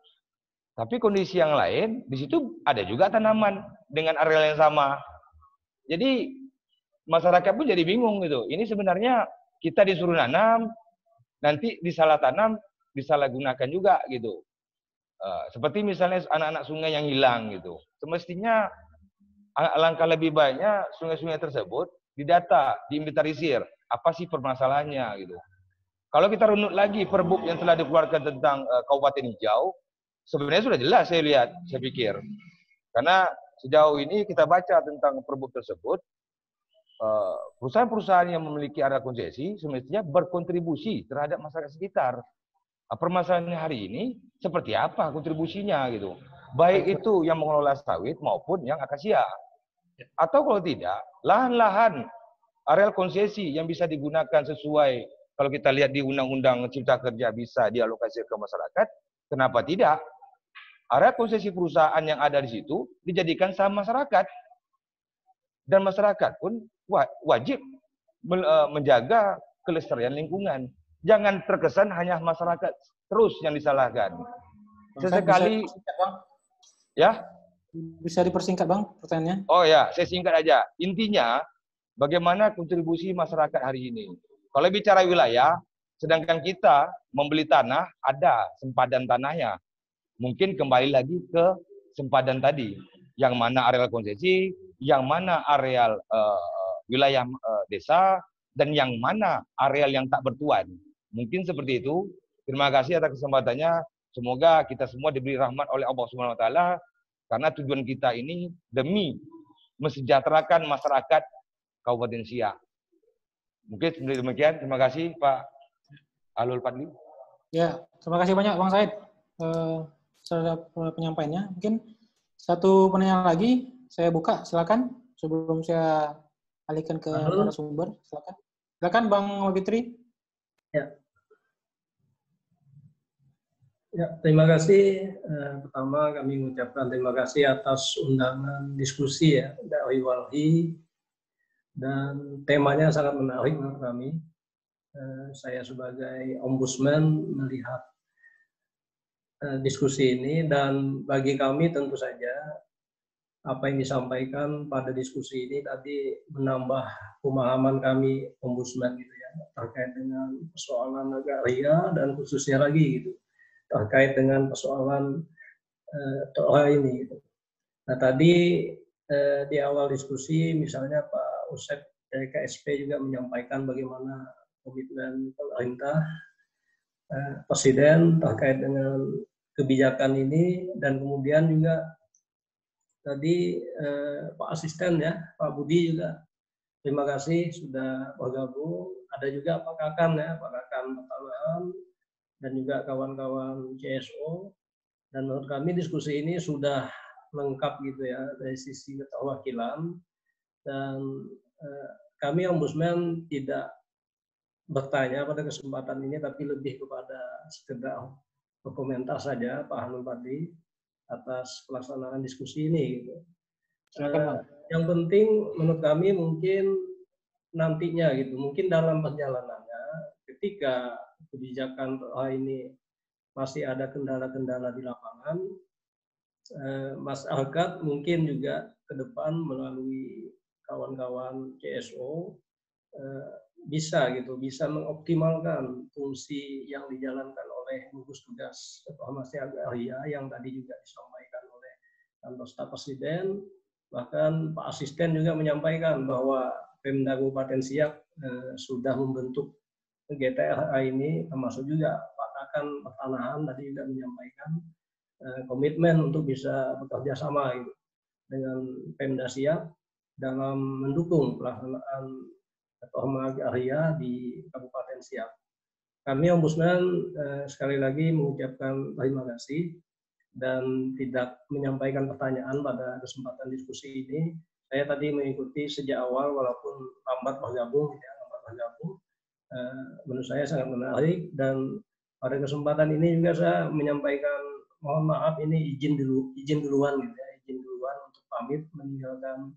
Tapi kondisi yang lain, di situ ada juga tanaman dengan areal yang sama. Jadi masyarakat pun jadi bingung gitu. Ini sebenarnya kita disuruh nanam, nanti disalah tanam, disalah gunakan juga gitu. Seperti misalnya anak-anak sungai yang hilang gitu. Semestinya alangkah lebih baiknya sungai-sungai tersebut didata, diinventarisir. Apa sih permasalahannya gitu. Kalau kita runut lagi perbuk yang telah dikeluarkan tentang Kabupaten Hijau, sebenarnya sudah jelas saya lihat, saya pikir. Karena sejauh ini kita baca tentang perbuk tersebut, perusahaan-perusahaan yang memiliki area konsesi semestinya berkontribusi terhadap masyarakat sekitar. Permasalahannya hari ini seperti apa kontribusinya gitu. Baik itu yang mengelola sawit maupun yang akasia. Atau kalau tidak, lahan-lahan areal konsesi yang bisa digunakan sesuai kalau kita lihat di Undang-Undang Cipta Kerja bisa dialokasikan ke masyarakat, kenapa tidak? Area konsesi perusahaan yang ada di situ dijadikan saham masyarakat. Dan masyarakat pun wajib menjaga kelestarian lingkungan. Jangan terkesan hanya masyarakat terus yang disalahkan. Sesekali, ya. Bisa dipersingkat Bang pertanyaannya? Oh ya, saya singkat aja. Intinya, bagaimana kontribusi masyarakat hari ini? Kalau bicara wilayah, sedangkan kita membeli tanah, ada sempadan tanahnya. Mungkin kembali lagi ke sempadan tadi. Yang mana areal konsesi, yang mana areal wilayah desa, dan yang mana areal yang tak bertuan. Mungkin seperti itu. Terima kasih atas kesempatannya. Semoga kita semua diberi rahmat oleh Allah Subhanahu wa taala karena tujuan kita ini demi mesejahterakan masyarakat Kabupaten Siak. Mungkin demikian. Terima kasih Pak Alul Fadli. Ya, terima kasih banyak Bang Said terhadap penyampaiannya. Mungkin satu penanya lagi saya buka, silakan sebelum saya alihkan ke narasumber. Silakan. Silakan Bang Wabitri. Ya. Ya, terima kasih. Pertama kami mengucapkan terima kasih atas undangan diskusi ya dari Walhi dan temanya sangat menarik menurut kami. Saya sebagai ombudsman melihat diskusi ini dan bagi kami tentu saja apa yang disampaikan pada diskusi ini tadi menambah pemahaman kami ombudsman gitu ya terkait dengan persoalan agraria dan khususnya lagi gitu terkait dengan persoalan TOA ini. Gitu. Nah tadi di awal diskusi misalnya Pak Usep dari KSP juga menyampaikan bagaimana komitmen pemerintah Presiden terkait dengan kebijakan ini dan kemudian juga tadi Pak Asisten ya Pak Budi juga terima kasih sudah bergabung. Ada juga Pak Kakan ya Pak Kakan Pertanahan dan juga kawan-kawan CSO dan menurut kami diskusi ini sudah lengkap gitu ya dari sisi keterwakilan dan kami ombudsman tidak bertanya pada kesempatan ini tapi lebih kepada sekedar berkomentar saja Pak Hanul Fadli atas pelaksanaan diskusi ini gitu. Yang penting menurut kami mungkin nantinya gitu mungkin dalam perjalanannya ketika kebijakan ini masih ada kendala-kendala di lapangan, masyarakat mungkin juga ke depan melalui kawan-kawan CSO bisa mengoptimalkan fungsi yang dijalankan oleh gugus tugas Reformasi Agraria yang tadi juga disampaikan oleh kantor staf Presiden, bahkan Pak Asisten juga menyampaikan bahwa Pemda Kabupaten Siak sudah membentuk GTRA ini termasuk juga Pak Kakan Pertanahan tadi juga menyampaikan komitmen untuk bisa bekerja sama gitu, dengan Pemda Siak dalam mendukung pelaksanaan reforma agraria di Kabupaten Siak. Kami Ombudsman sekali lagi mengucapkan terima kasih dan tidak menyampaikan pertanyaan pada kesempatan diskusi ini. Saya tadi mengikuti sejak awal walaupun lambat bergabung. Menurut saya sangat menarik dan pada kesempatan ini juga saya menyampaikan mohon maaf ini izin duluan gitu ya, izin duluan untuk pamit meninggalkan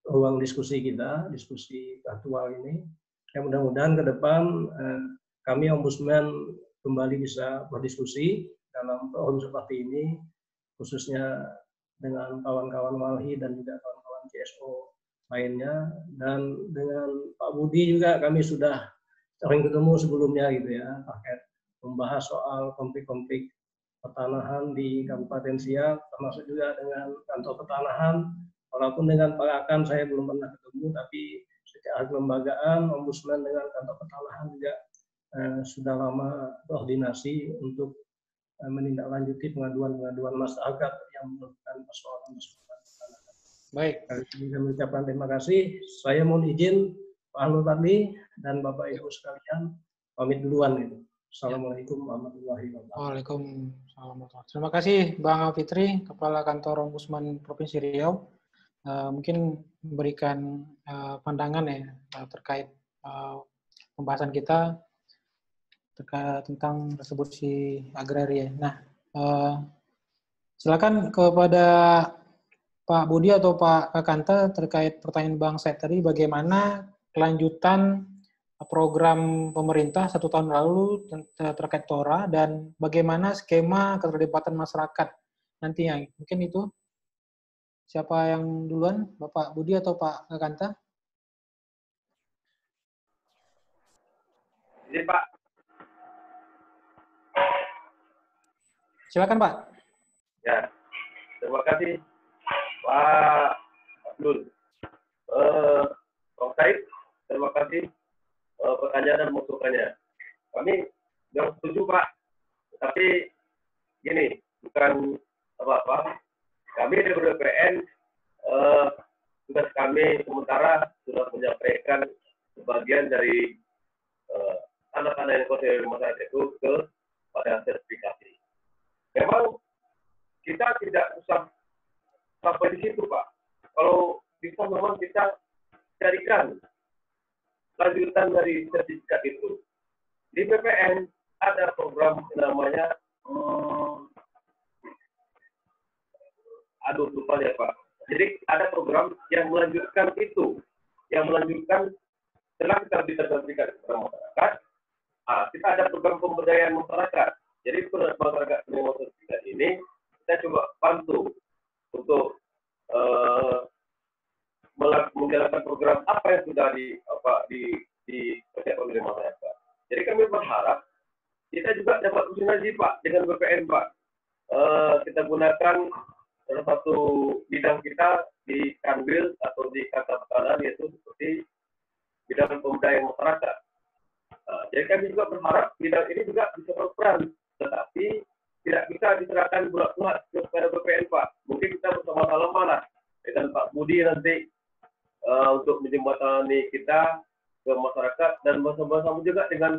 ruang diskusi kita, diskusi aktual ini. Ya, mudah-mudahan ke depan kami Ombudsman kembali bisa berdiskusi dalam forum seperti ini, khususnya dengan kawan-kawan Walhi dan juga kawan-kawan CSO lainnya, dan dengan Pak Budi juga kami sudah sering ketemu sebelumnya gitu ya, terkait membahas soal konflik-konflik pertanahan di Kabupaten Siak, termasuk juga dengan kantor pertanahan. Walaupun dengan Pak Akan saya belum pernah ketemu, tapi secara kelembagaan Ombudsman dengan kantor pertanahan juga sudah lama koordinasi untuk menindaklanjuti pengaduan-pengaduan masyarakat yang merupakan persoalan-persoalan pertanahan. Baik. Saya mengucapkan terima kasih. Saya mohon izin Pak Alur Fadli dan Bapak Ibu sekalian pamit duluan gitu. Assalamualaikum warahmatullahi wabarakatuh. Waalaikumsalam. Terima kasih Bang Alfitri, Kepala Kantor Ombudsman Provinsi Riau. Mungkin memberikan pandangan ya terkait pembahasan kita terkait tentang retribusi agraria. Nah, silakan kepada Pak Budi atau Pak Kakanta terkait pertanyaan Bang Said tadi, bagaimana kelanjutan program pemerintah 1 tahun lalu terkait TORA dan bagaimana skema keterlibatan masyarakat nantinya. Mungkin itu. Siapa yang duluan? Bapak Budi atau Pak Kakanta? Ini Pak. Silakan Pak. Ya, terima kasih Pak Abdul. Pak Said, terima kasih pertanyaan dan masukannya. Kami yang setuju Pak, tapi gini, bukan apa-apa. Kami di BPN tugas kami sementara sudah menyampaikan sebagian dari tanda-tanda yang konsen masyarakat itu ke pada sertifikasi. Memang kita tidak usah sampai di situ Pak. Kalau bisa memang kita carikan lanjutan dari sertifikat itu. Di BPN ada program namanya lupa ya Pak. Jadi ada program yang melanjutkan itu, yang melanjutkan setelah kita bisa sertifikat kepada masyarakat. Kita ada program pemberdayaan masyarakat. Jadi masyarakat penerima sertifikat ini kita coba bantu untuk menjalankan program apa yang sudah dikerjakan oleh masyarakat. Jadi kami berharap kita juga dapat bersinergi Pak dengan BPN Pak. Kita gunakan salah satu bidang kita di Kanwil atau di Kantor Pertanahan yaitu seperti bidang pemberdayaan masyarakat. Jadi kami juga berharap bidang ini juga bisa berperan, tetapi tidak bisa diserahkan bulat-bulat kepada BPN Pak. Mungkin kita bersama-sama lah dengan Pak Budi nanti untuk menjembatani kita ke masyarakat dan bersama-sama juga dengan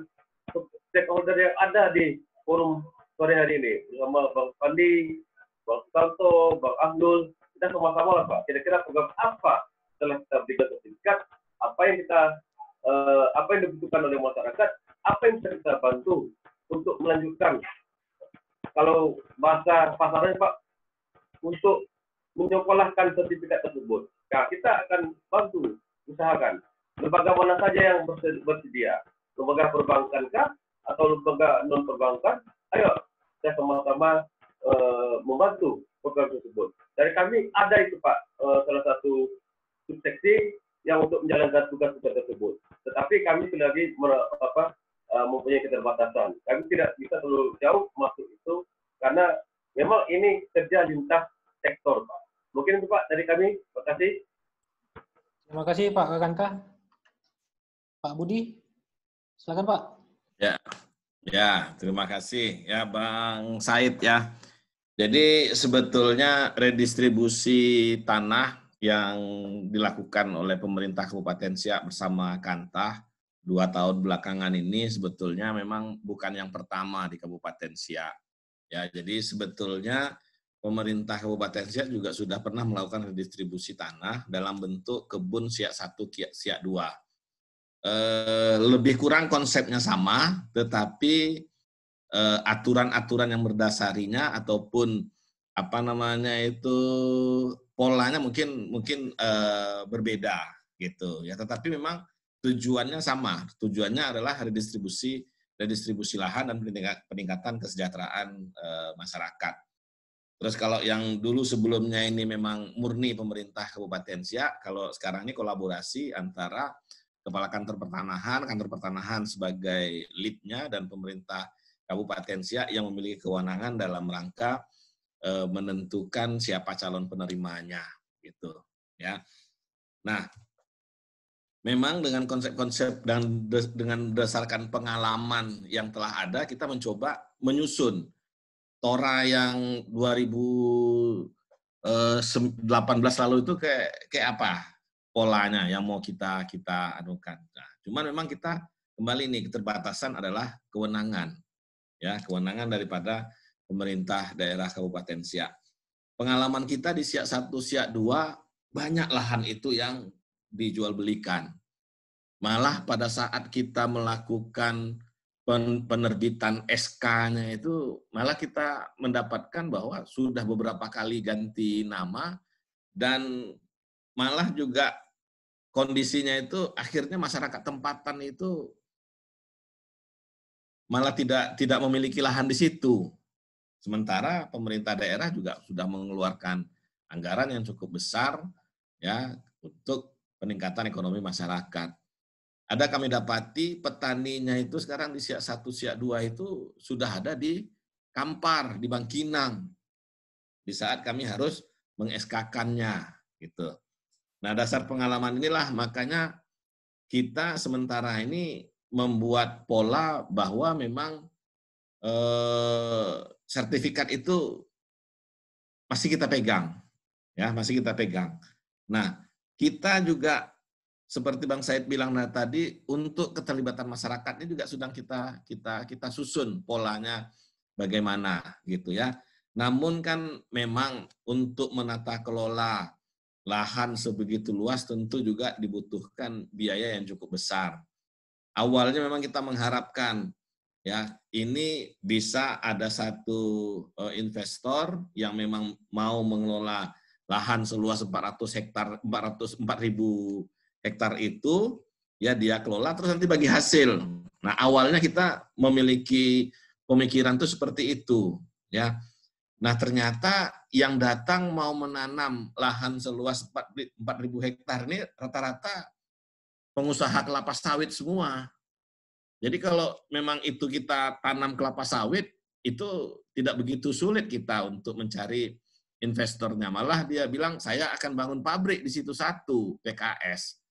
stakeholder yang ada di forum sore hari ini bersama Bang Pandi, Bang Santo, Bang Abdul. Kita sama-sama lah Pak. Kira-kira program apa setelah kita berikan sertifikat, apa yang dibutuhkan oleh masyarakat, apa yang bisa kita bantu untuk melanjutkan. Kalau bahasa pasarnya Pak, untuk menyekolahkan sertifikat tersebut. Nah, kita akan bantu, usahakan. Lembaga mana saja yang bersedia. Lembaga perbankan kah? Atau lembaga non-perbankan? Ayo, kita sama-sama membantu program tersebut. Dari kami ada itu Pak, salah satu subseksi yang untuk menjalankan tugas-tugas tersebut. Tetapi kami sudah lagi mempunyai keterbatasan. Kami tidak bisa terlalu jauh masuk itu karena memang ini kerja lintas sektor Pak. Mungkin itu Pak dari kami. Terima kasih. Terima kasih Pak Kakanta. Pak Budi, silakan Pak. Ya, terima kasih ya Bang Said ya. Jadi sebetulnya redistribusi tanah yang dilakukan oleh pemerintah Kabupaten Siak bersama Kantah 2 tahun belakangan ini sebetulnya memang bukan yang pertama di Kabupaten Siak. Ya, jadi sebetulnya pemerintah Kabupaten Siak juga sudah pernah melakukan redistribusi tanah dalam bentuk kebun Siak 1, Siak 2. Lebih kurang konsepnya sama, tetapi aturan-aturan yang berdasarinya ataupun polanya mungkin berbeda gitu ya, tetapi memang tujuannya sama. Tujuannya adalah redistribusi lahan dan peningkatan kesejahteraan masyarakat. Terus kalau yang dulu sebelumnya ini memang murni pemerintah Kabupaten Siak, kalau sekarang ini kolaborasi antara Kepala Kantor Pertanahan sebagai lead-nya dan pemerintah Kabupaten Siak yang memiliki kewenangan dalam rangka menentukan siapa calon penerimanya gitu ya. Nah, memang dengan konsep-konsep dan dengan berdasarkan pengalaman yang telah ada, kita mencoba menyusun Tora yang 2018 lalu itu kayak apa polanya yang mau kita anukan. Nah, cuman memang kita kembali nih, keterbatasan adalah kewenangan ya, kewenangan daripada pemerintah daerah Kabupaten Siak. Pengalaman kita di Siak 1, Siak 2, banyak lahan itu yang dijual belikan. Malah pada saat kita melakukan penerbitan SK-nya itu, malah kita mendapatkan bahwa sudah beberapa kali ganti nama, dan malah juga kondisinya itu akhirnya masyarakat tempatan itu malah tidak memiliki lahan di situ. Sementara pemerintah daerah juga sudah mengeluarkan anggaran yang cukup besar ya untuk peningkatan ekonomi masyarakat. Ada kami dapati petaninya itu sekarang di Siak 1, Siak 2 itu sudah ada di Kampar, di Bangkinang. Di saat kami harus meng-SK-kannya gitu. Nah, dasar pengalaman inilah makanya kita sementara ini membuat pola bahwa memang sertifikat itu masih kita pegang, ya masih kita pegang. Nah, kita juga seperti Bang Said bilang tadi, untuk keterlibatan masyarakat ini juga sedang kita susun polanya bagaimana gitu ya. Namun kan memang untuk menata kelola lahan sebegitu luas tentu juga dibutuhkan biaya yang cukup besar. Awalnya memang kita mengharapkan ya ini bisa ada satu investor yang memang mau mengelola lahan seluas 4.000 hektar itu ya dia kelola terus nanti bagi hasil. Nah, awalnya kita memiliki pemikiran itu seperti itu ya. Nah, ternyata yang datang mau menanam lahan seluas 4.000 hektar ini rata-rata pengusaha kelapa sawit semua. Jadi kalau memang itu kita tanam kelapa sawit, itu tidak begitu sulit kita untuk mencari investornya. Malah dia bilang, saya akan bangun pabrik di situ satu, PKS.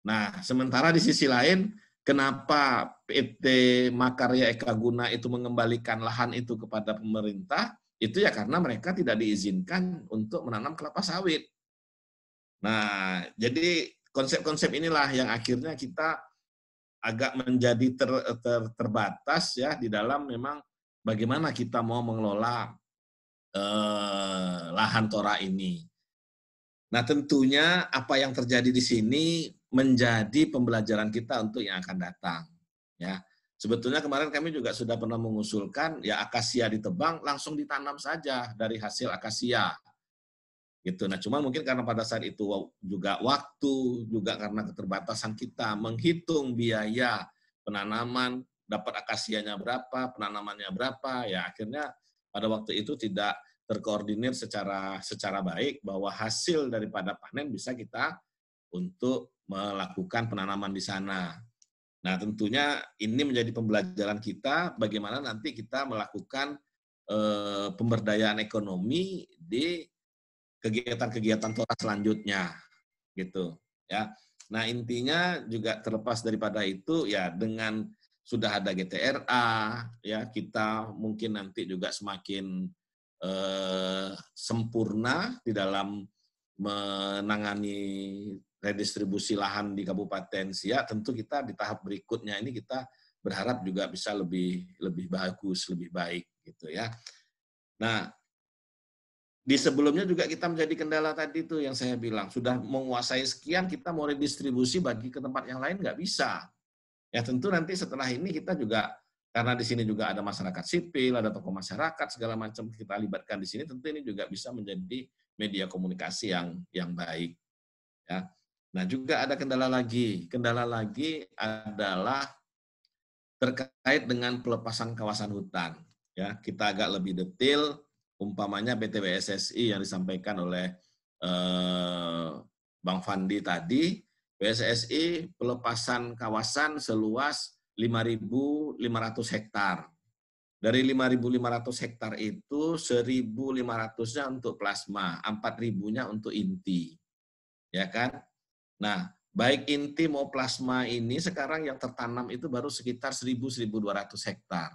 Nah, sementara di sisi lain, kenapa PT Makarya Eka Guna itu mengembalikan lahan itu kepada pemerintah, itu ya karena mereka tidak diizinkan untuk menanam kelapa sawit. Nah, jadi konsep-konsep inilah yang akhirnya kita agak menjadi terbatas ya di dalam memang bagaimana kita mau mengelola lahan Tora ini. Nah, tentunya apa yang terjadi di sini menjadi pembelajaran kita untuk yang akan datang. Ya, sebetulnya kemarin kami juga sudah pernah mengusulkan ya akasia ditebang langsung ditanam saja dari hasil akasia. Gitu. Nah, cuma mungkin karena pada saat itu juga waktu, juga karena keterbatasan kita menghitung biaya penanaman, dapat akasianya berapa, penanamannya berapa, ya akhirnya pada waktu itu tidak terkoordinir secara baik bahwa hasil daripada panen bisa kita untuk melakukan penanaman di sana. Nah, tentunya ini menjadi pembelajaran kita bagaimana nanti kita melakukan pemberdayaan ekonomi di kegiatan-kegiatan Tora selanjutnya gitu ya. Nah, intinya juga terlepas daripada itu ya dengan sudah ada GTRA ya kita mungkin nanti juga semakin sempurna di dalam menangani redistribusi lahan di Kabupaten Siak. Tentu kita di tahap berikutnya ini kita berharap juga bisa lebih bagus, lebih baik gitu ya. Nah, di sebelumnya juga kita menjadi kendala tadi tuh yang saya bilang, sudah menguasai sekian, kita mau redistribusi bagi ke tempat yang lain nggak bisa. Ya tentu nanti setelah ini kita juga karena di sini juga ada masyarakat sipil, ada tokoh masyarakat segala macam kita libatkan di sini, tentu ini juga bisa menjadi media komunikasi yang baik. Ya. Nah juga ada kendala lagi adalah terkait dengan pelepasan kawasan hutan. Ya, kita agak lebih detail, umpamanya PTWSSI yang disampaikan oleh Bang Fandi tadi, PSSI pelepasan kawasan seluas 5.500 hektar. Dari 5.500 hektar itu 1.500-nya untuk plasma, 4.000-nya untuk inti. Ya kan? Nah, baik inti mau plasma ini sekarang yang tertanam itu baru sekitar 1.000-1.200 hektar.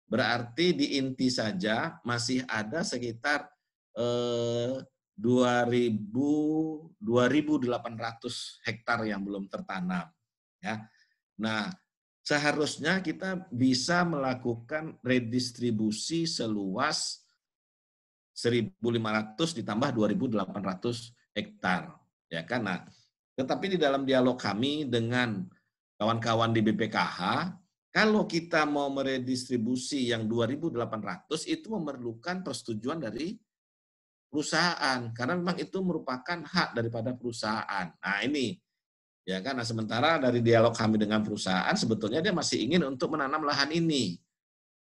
Berarti di inti saja masih ada sekitar 2.800 hektar yang belum tertanam. Ya. Nah, seharusnya kita bisa melakukan redistribusi seluas 1.500 ditambah 2.800 hektar. Ya kan? Nah, tetapi di dalam dialog kami dengan kawan-kawan di BPKH, kalau kita mau meredistribusi yang 2.800 itu memerlukan persetujuan dari perusahaan, karena memang itu merupakan hak daripada perusahaan. Nah ini, ya kan. Nah sementara dari dialog kami dengan perusahaan sebetulnya dia masih ingin untuk menanam lahan ini,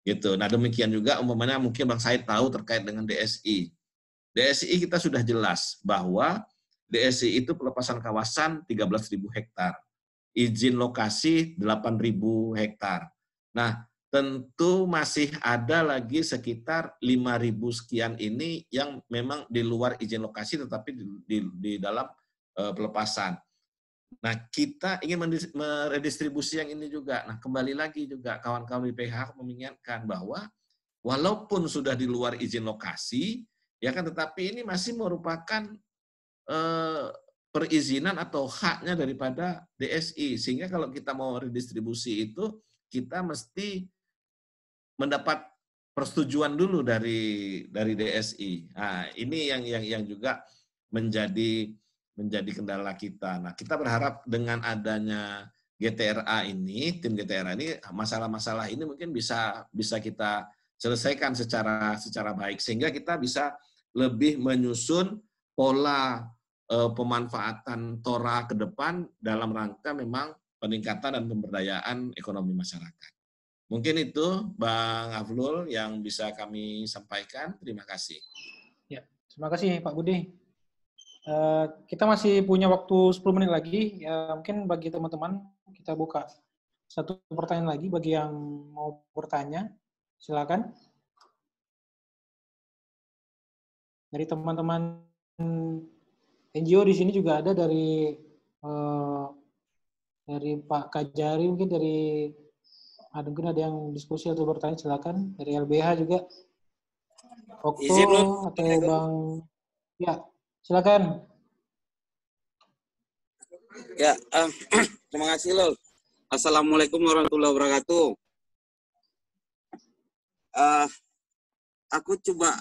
gitu. Nah demikian juga umpamanya mungkin Bang Said tahu terkait dengan DSI. DSI kita sudah jelas bahwa DSI itu pelepasan kawasan 13.000 hektar, izin lokasi 8.000 hektar. Nah tentu masih ada lagi sekitar 5.000 sekian ini yang memang di luar izin lokasi tetapi di dalam pelepasan. Nah, kita ingin meredistribusi yang ini juga. Nah, kembali lagi juga kawan-kawan di PH mengingatkan bahwa walaupun sudah di luar izin lokasi, ya kan, tetapi ini masih merupakan perizinan atau haknya daripada DSI. Sehingga kalau kita mau redistribusi itu, kita mesti mendapat persetujuan dulu dari DSI. Nah, ini yang juga menjadi kendala kita. Nah, kita berharap dengan adanya GTRA ini, tim GTRA ini, masalah-masalah ini mungkin bisa kita selesaikan secara baik sehingga kita bisa lebih menyusun pola pemanfaatan TORA ke depan dalam rangka memang peningkatan dan pemberdayaan ekonomi masyarakat. Mungkin itu Bang Aflul yang bisa kami sampaikan. Terima kasih. Ya, terima kasih Pak Budi. Kita masih punya waktu 10 menit lagi. Ya, mungkin bagi teman-teman kita buka satu pertanyaan lagi bagi yang mau bertanya. Silakan. Dari teman-teman NGO di sini juga ada dari Pak Kajari, mungkin mungkin ada yang diskusi atau bertanya, silakan. Dari LBH juga. Okto atau Bang, ya silakan. Ya, terima kasih Lol. Assalamualaikum warahmatullahi wabarakatuh. Aku coba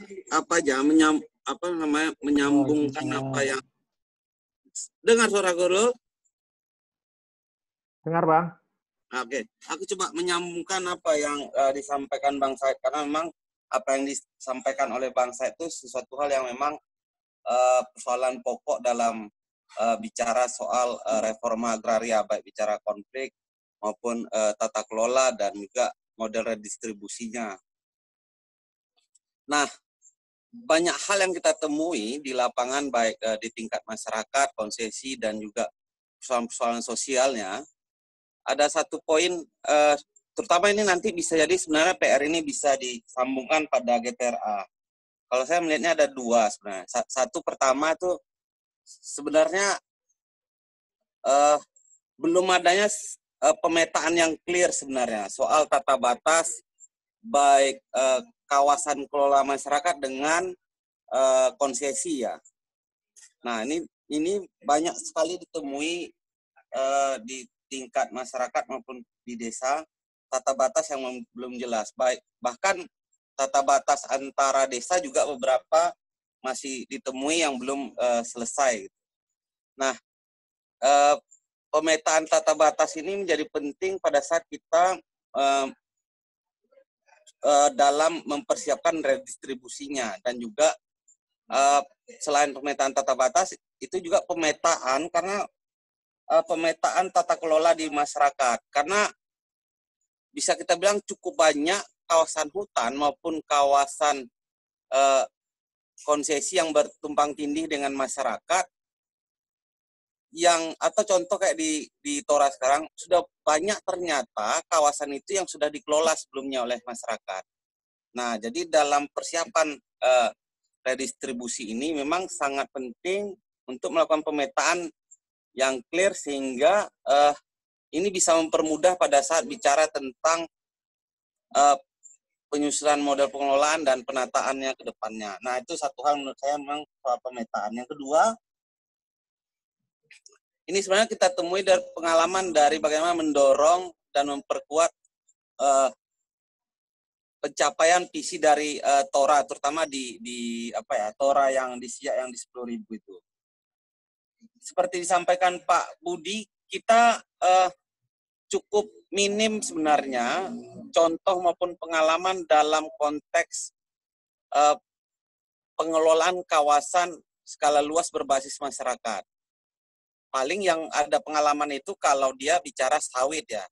menyambungkan apa yang dengar suara Lol. Dengar Bang. Oke, aku coba menyambungkan apa yang disampaikan Bang Said, karena memang apa yang disampaikan oleh Bang Said itu sesuatu hal yang memang persoalan pokok dalam bicara soal reforma agraria, baik bicara konflik maupun tata kelola dan juga model redistribusinya. Nah, banyak hal yang kita temui di lapangan baik di tingkat masyarakat, konsesi dan juga persoalan-persoalan sosialnya. Ada satu poin, terutama ini nanti bisa jadi sebenarnya PR ini bisa disambungkan pada GTRA. Kalau saya melihatnya ada dua sebenarnya. Satu pertama itu sebenarnya belum adanya pemetaan yang clear sebenarnya soal tata batas baik kawasan kelola masyarakat dengan konsesi ya. Nah ini banyak sekali ditemui di tingkat masyarakat maupun di desa, tata batas yang belum jelas. Bahkan tata batas antara desa juga beberapa masih ditemui yang belum selesai. Nah, pemetaan tata batas ini menjadi penting pada saat kita dalam mempersiapkan redistribusinya, dan juga selain pemetaan tata batas itu juga pemetaan, karena pemetaan tata kelola di masyarakat, karena bisa kita bilang cukup banyak kawasan hutan maupun kawasan konsesi yang bertumpang tindih dengan masyarakat, yang atau contoh kayak di Tora sekarang sudah banyak ternyata kawasan itu yang sudah dikelola sebelumnya oleh masyarakat. Nah, jadi dalam persiapan redistribusi ini memang sangat penting untuk melakukan pemetaan yang clear, sehingga ini bisa mempermudah pada saat bicara tentang penyusunan model pengelolaan dan penataannya ke depannya. Nah, itu satu hal menurut saya memang soal pemetaan. Yang kedua, ini sebenarnya kita temui dari pengalaman dari bagaimana mendorong dan memperkuat pencapaian visi dari Tora, terutama di Tora yang di Siak yang di 10.000 itu. Seperti disampaikan Pak Budi, kita cukup minim sebenarnya contoh maupun pengalaman dalam konteks pengelolaan kawasan skala luas berbasis masyarakat. Paling yang ada pengalaman itu kalau dia bicara sawit ya.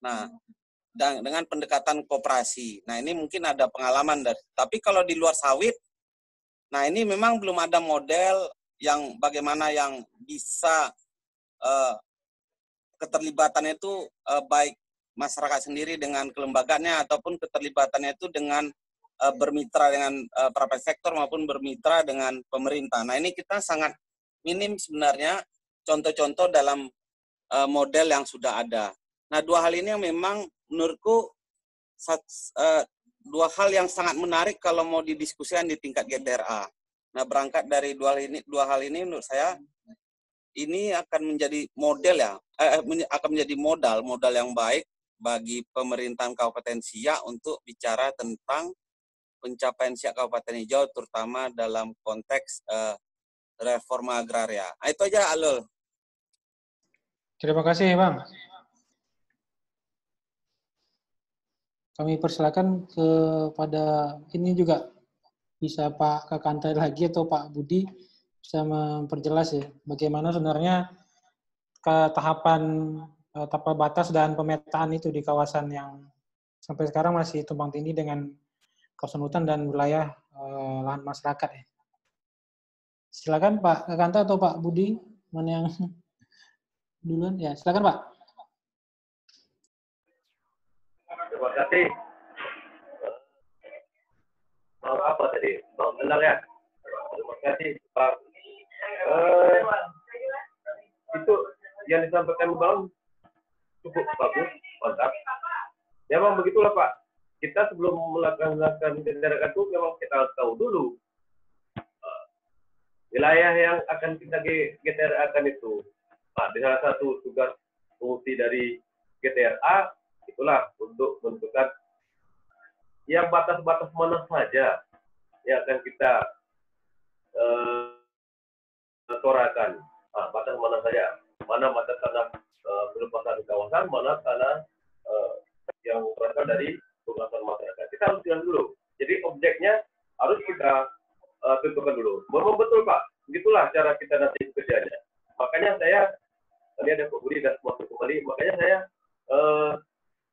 Nah, dengan pendekatan koperasi. Nah, ini mungkin ada pengalaman dari. Tapi kalau di luar sawit, nah ini memang belum ada model yang bagaimana yang bisa keterlibatannya itu baik masyarakat sendiri dengan kelembagaannya ataupun keterlibatannya itu dengan bermitra dengan private sektor maupun bermitra dengan pemerintah. Nah, ini kita sangat minim sebenarnya contoh-contoh dalam model yang sudah ada. Nah, dua hal ini yang memang menurutku dua hal yang sangat menarik kalau mau didiskusikan di tingkat GTRA. Nah, berangkat dari dua hal ini menurut saya ini akan menjadi model ya, akan menjadi modal yang baik bagi pemerintahan Kabupaten Siak untuk bicara tentang pencapaian Siak Kabupaten Hijau, terutama dalam konteks reforma agraria. Nah, itu aja, Alul. Terima kasih, Bang. Kami persilakan kepada ini juga bisa Pak Kakantai lagi atau Pak Budi bisa memperjelas ya bagaimana sebenarnya tahapan tata batas dan pemetaan itu di kawasan yang sampai sekarang masih tumpang tindih dengan kawasan hutan dan wilayah lahan masyarakat ya. Silakan Pak Kakanta atau Pak Budi, mana yang duluan ya, silakan Pak. Terima kasih. Apa tadi? Bang benar ya? Terima kasih Pak. Itu yang disampaikan Bang cukup bagus, mantap. Memang begitulah Pak. Kita sebelum melakukan tindakan itu memang kita harus tahu dulu wilayah yang akan kita GTRA-kan itu. Nah, di salah satu tugas fungsi dari GTRA itulah untuk menentukan yang batas-batas mana saja yang akan kita torakan. Nah, batas mana saja, mana batas tanah pelepasan kawasan, mana tanah yang berasal dari penguasaan masyarakat. Kita harus lihat dulu. Jadi objeknya harus kita tentukan dulu. Memang betul Pak, begitulah cara kita nanti bekerjanya. Makanya saya tadi ada Pak Budi dan masuk kembali. Makanya saya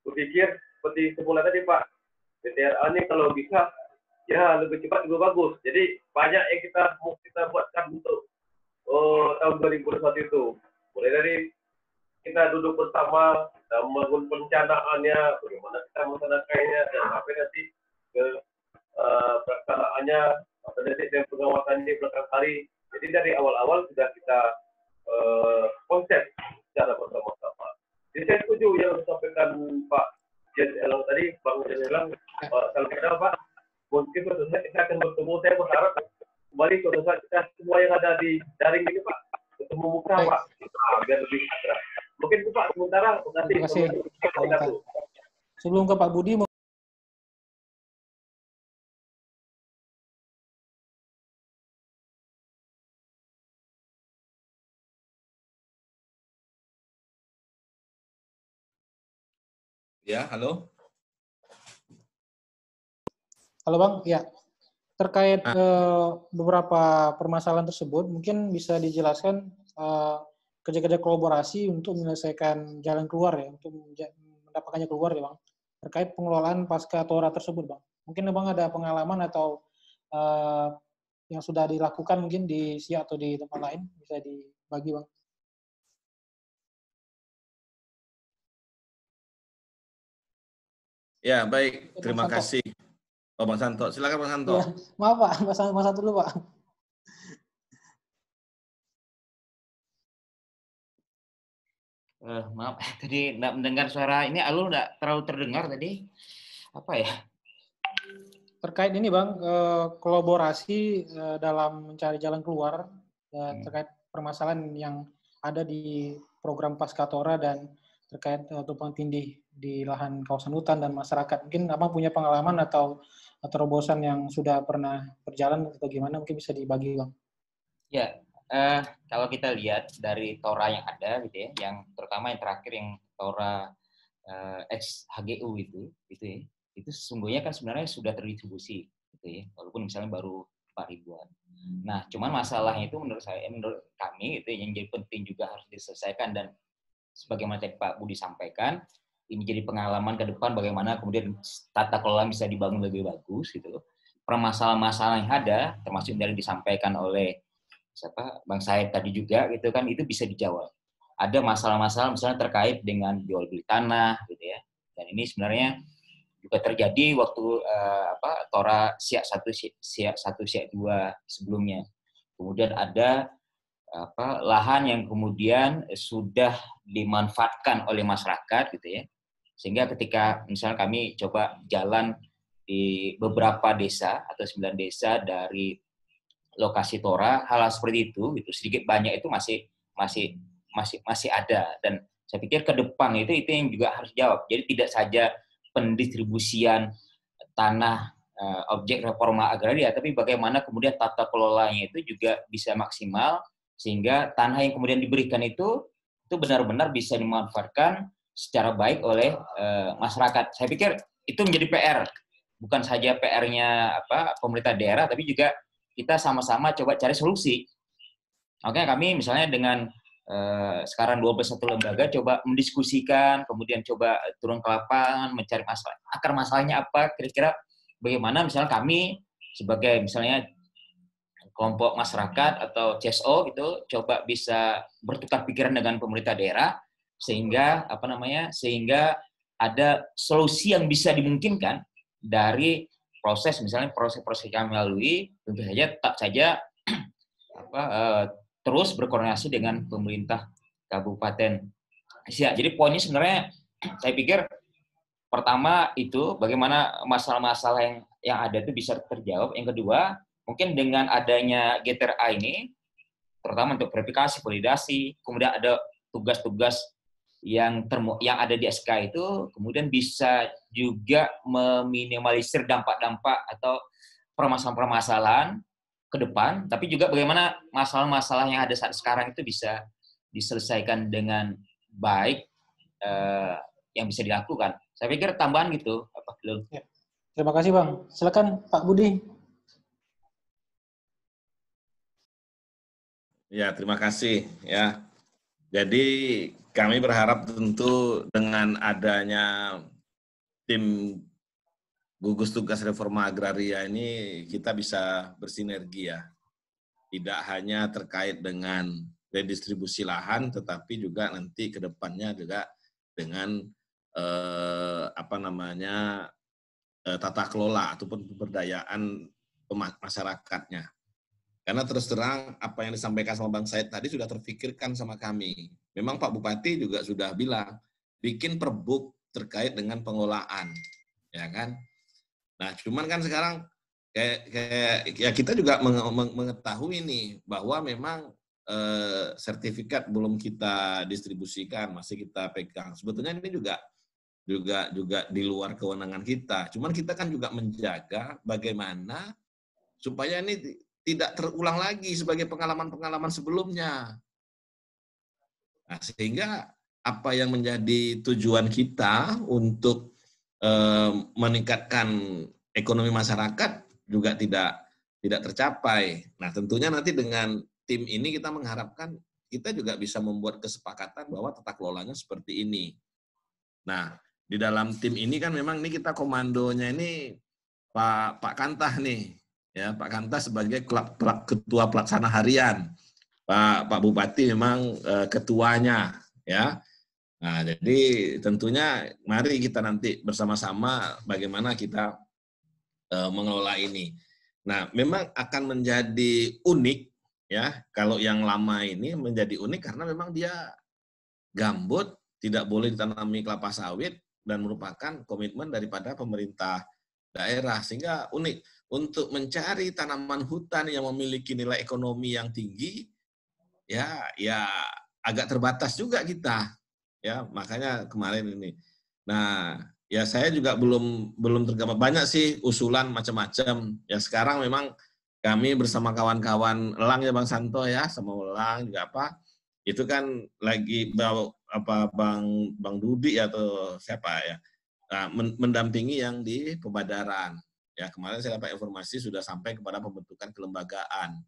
berpikir seperti semula tadi Pak, GTRA ini kalau bisa ya lebih cepat juga bagus. Jadi banyak yang kita buatkan untuk tahun 2021 itu. Mulai dari kita duduk bersama dan membangun perencanaannya, bagaimana kita melaksanakannya dan apa nanti ke pelaksanaannya, apa nanti dan pengawasannya belakang hari. Jadi dari awal-awal sudah kita konsep secara bersama-sama. Jadi saya setuju yang disampaikan Pak Jan Elang tadi, Bang Jan Elang, kalau kita Pak, mungkin suatu saat kita akan bertemu. Saya berharap kembali suatu saat kita semua yang ada di daring ini Pak, ketemu muka Pak, biar lebih akrab. Mungkin itu Pak, sementara nanti. Terima kasih. Sebelum ke Pak Budi, Ya, halo. Halo Bang, ya terkait beberapa permasalahan tersebut, mungkin bisa dijelaskan kerja-kerja kolaborasi untuk menyelesaikan jalan keluar ya, untuk mendapatkannya keluar ya Bang, terkait pengelolaan pasca Tora tersebut Bang. Mungkin Bang ada pengalaman atau yang sudah dilakukan mungkin di SIA atau di tempat lain, bisa dibagi Bang. Ya, baik. Terima kasih. Oh, Bang Santo. Silakan Bang Santo. Ya, maaf Pak, Mas Santo dulu Pak. Maaf, tadi nggak mendengar suara ini. Alul nggak terlalu terdengar tadi. Apa ya? Terkait ini Bang, kolaborasi dalam mencari jalan keluar terkait permasalahan yang ada di program Pascatora dan terkait tumpang tindih di lahan kawasan hutan dan masyarakat. Mungkin Abang punya pengalaman atau terobosan yang sudah pernah berjalan atau gimana, mungkin bisa dibagi Bang. Ya, kalau kita lihat dari Tora yang ada gitu ya, yang terutama yang terakhir yang Tora XHGU itu ya, itu sesungguhnya kan sebenarnya sudah terdistribusi gitu ya, walaupun misalnya baru 4 ribuan. Nah, cuman masalahnya itu menurut kami itu yang jadi penting juga harus diselesaikan, dan sebagaimana tadi Pak Budi sampaikan, ini jadi pengalaman ke depan bagaimana kemudian tata kelola bisa dibangun lebih bagus gitu. Permasalahan-masalah yang ada, termasuk dari disampaikan oleh Bang Said tadi juga gitu kan, itu bisa dijawab. Ada masalah-masalah misalnya terkait dengan jual beli tanah gitu ya. Dan ini sebenarnya juga terjadi waktu Tora Siak 1, Siak 1, Siak 2 sebelumnya. Kemudian ada lahan yang kemudian sudah dimanfaatkan oleh masyarakat gitu ya. Sehingga ketika misalnya kami coba jalan di beberapa desa atau 9 desa dari lokasi Tora, hal seperti itu sedikit banyak itu masih ada, dan saya pikir ke depan itu yang juga harus jawab. Jadi tidak saja pendistribusian tanah objek reforma agraria, tapi bagaimana kemudian tata kelolanya itu juga bisa maksimal, sehingga tanah yang kemudian diberikan itu benar-benar bisa dimanfaatkan secara baik oleh masyarakat. Saya pikir itu menjadi PR, bukan saja PR-nya pemerintah daerah, tapi juga kita sama-sama coba cari solusi. Oke, kami misalnya dengan sekarang 21 lembaga coba mendiskusikan, kemudian coba turun ke lapangan, mencari masalah, akar masalahnya apa, kira-kira bagaimana misalnya kami sebagai misalnya kelompok masyarakat atau CSO gitu coba bisa bertukar pikiran dengan pemerintah daerah sehingga sehingga ada solusi yang bisa dimungkinkan dari proses yang kami lalui. Tentu saja tetap saja terus berkoordinasi dengan pemerintah Kabupaten Siak. Jadi poinnya sebenarnya saya pikir pertama itu bagaimana masalah-masalah yang ada itu bisa terjawab. Yang kedua, mungkin dengan adanya GTRA ini, terutama untuk verifikasi, validasi, kemudian ada tugas-tugas yang ada di SK itu, kemudian bisa juga meminimalisir dampak-dampak atau permasalahan-permasalahan ke depan, tapi juga bagaimana masalah-masalah yang ada saat sekarang itu bisa diselesaikan dengan baik, yang bisa dilakukan. Saya pikir tambahan gitu. Ya. Terima kasih Bang. Silakan Pak Budi. Ya, terima kasih ya. Jadi kami berharap tentu dengan adanya tim gugus tugas reforma agraria ini kita bisa bersinergi ya. Tidak hanya terkait dengan redistribusi lahan, tetapi juga nanti ke depannya juga dengan tata kelola ataupun pemberdayaan masyarakatnya. Karena terus terang apa yang disampaikan sama Bang Said tadi sudah terfikirkan sama kami. Memang Pak Bupati juga sudah bilang bikin perbuk terkait dengan pengelolaan, ya kan? Nah, cuman kan sekarang kayak kita juga mengetahui nih bahwa memang sertifikat belum kita distribusikan, masih kita pegang. Sebetulnya ini juga di luar kewenangan kita. Cuman kita kan juga menjaga bagaimana supaya ini tidak terulang lagi sebagai pengalaman-pengalaman sebelumnya. Nah, sehingga apa yang menjadi tujuan kita untuk meningkatkan ekonomi masyarakat juga tidak tercapai. Nah, tentunya nanti dengan tim ini kita mengharapkan kita juga bisa membuat kesepakatan bahwa tata kelolanya seperti ini. Nah, di dalam tim ini kan memang ini kita komandonya ini Pak Kantah nih, ya Pak Kantah sebagai ketua pelaksana harian, Pak Bupati memang ketuanya, ya. Nah, jadi tentunya mari kita nanti bersama-sama bagaimana kita mengelola ini. Nah, memang akan menjadi unik, ya, kalau yang lama ini menjadi unik karena memang dia gambut, tidak boleh ditanami kelapa sawit, dan merupakan komitmen daripada pemerintah daerah, sehingga unik. Untuk mencari tanaman hutan yang memiliki nilai ekonomi yang tinggi, ya agak terbatas juga kita, ya, makanya kemarin ini. Nah, ya saya juga belum tergambar, banyak sih usulan macam-macam. Ya sekarang memang kami bersama kawan-kawan Elang ya Bang Santo ya, sama Elang juga itu kan lagi Bang Dudi atau siapa ya, mendampingi yang di pebadaran. Ya kemarin saya dapat informasi sudah sampai kepada pembentukan kelembagaan.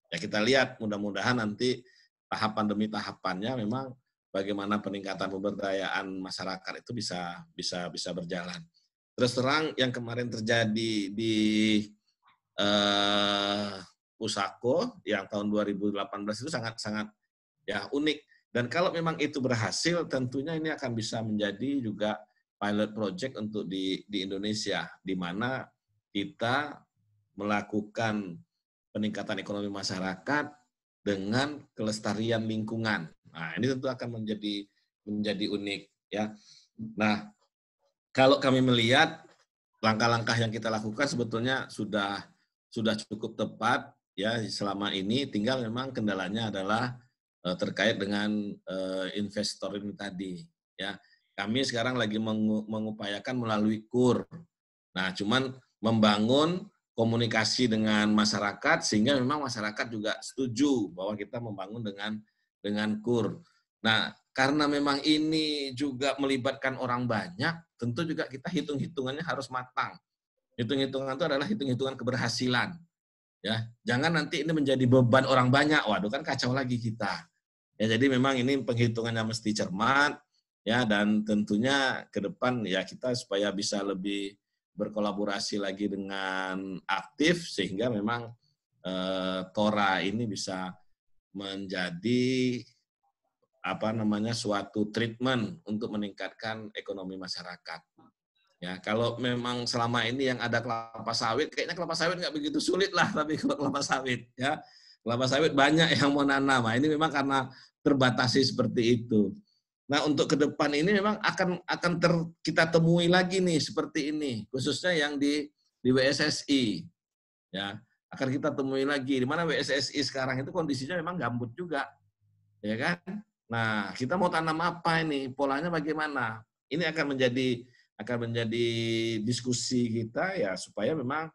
Ya kita lihat mudah-mudahan nanti tahapan demi tahapannya memang bagaimana peningkatan pemberdayaan masyarakat itu bisa berjalan. Terus terang yang kemarin terjadi di Pusako yang tahun 2018 itu sangat ya unik. Dan kalau memang itu berhasil, tentunya ini akan bisa menjadi juga pilot project untuk di Indonesia, di mana kita melakukan peningkatan ekonomi masyarakat dengan kelestarian lingkungan. Nah, ini tentu akan menjadi unik ya. Nah, kalau kami melihat langkah-langkah yang kita lakukan sebetulnya sudah cukup tepat ya selama ini, tinggal memang kendalanya adalah terkait dengan investor ini tadi ya. Kami sekarang lagi mengupayakan melalui KUR. Nah, cuman membangun komunikasi dengan masyarakat sehingga memang masyarakat juga setuju bahwa kita membangun dengan KUR. Nah, karena memang ini juga melibatkan orang banyak, tentu juga kita hitung-hitungannya harus matang. Hitung-hitungan itu adalah hitung-hitungan keberhasilan. Ya, jangan nanti ini menjadi beban orang banyak. Waduh, kan kacau lagi kita. Ya, jadi memang ini penghitungannya mesti cermat ya, dan tentunya ke depan ya kita supaya bisa lebih berkolaborasi lagi dengan aktif sehingga memang Tora ini bisa menjadi suatu treatment untuk meningkatkan ekonomi masyarakat. Ya, kalau memang selama ini yang ada kelapa sawit, kayaknya kelapa sawit nggak begitu sulit lah, tapi kalau kelapa sawit ya, kelapa sawit banyak yang mau nanam. Nah, ini memang karena terbatasi seperti itu. Nah, untuk ke depan ini memang akan kita temui lagi nih seperti ini, khususnya yang di WSSI. Ya, akan kita temui lagi di mana WSSI sekarang itu kondisinya memang gambut juga. Ya kan? Nah, kita mau tanam apa ini? Polanya bagaimana? Ini akan menjadi diskusi kita ya supaya memang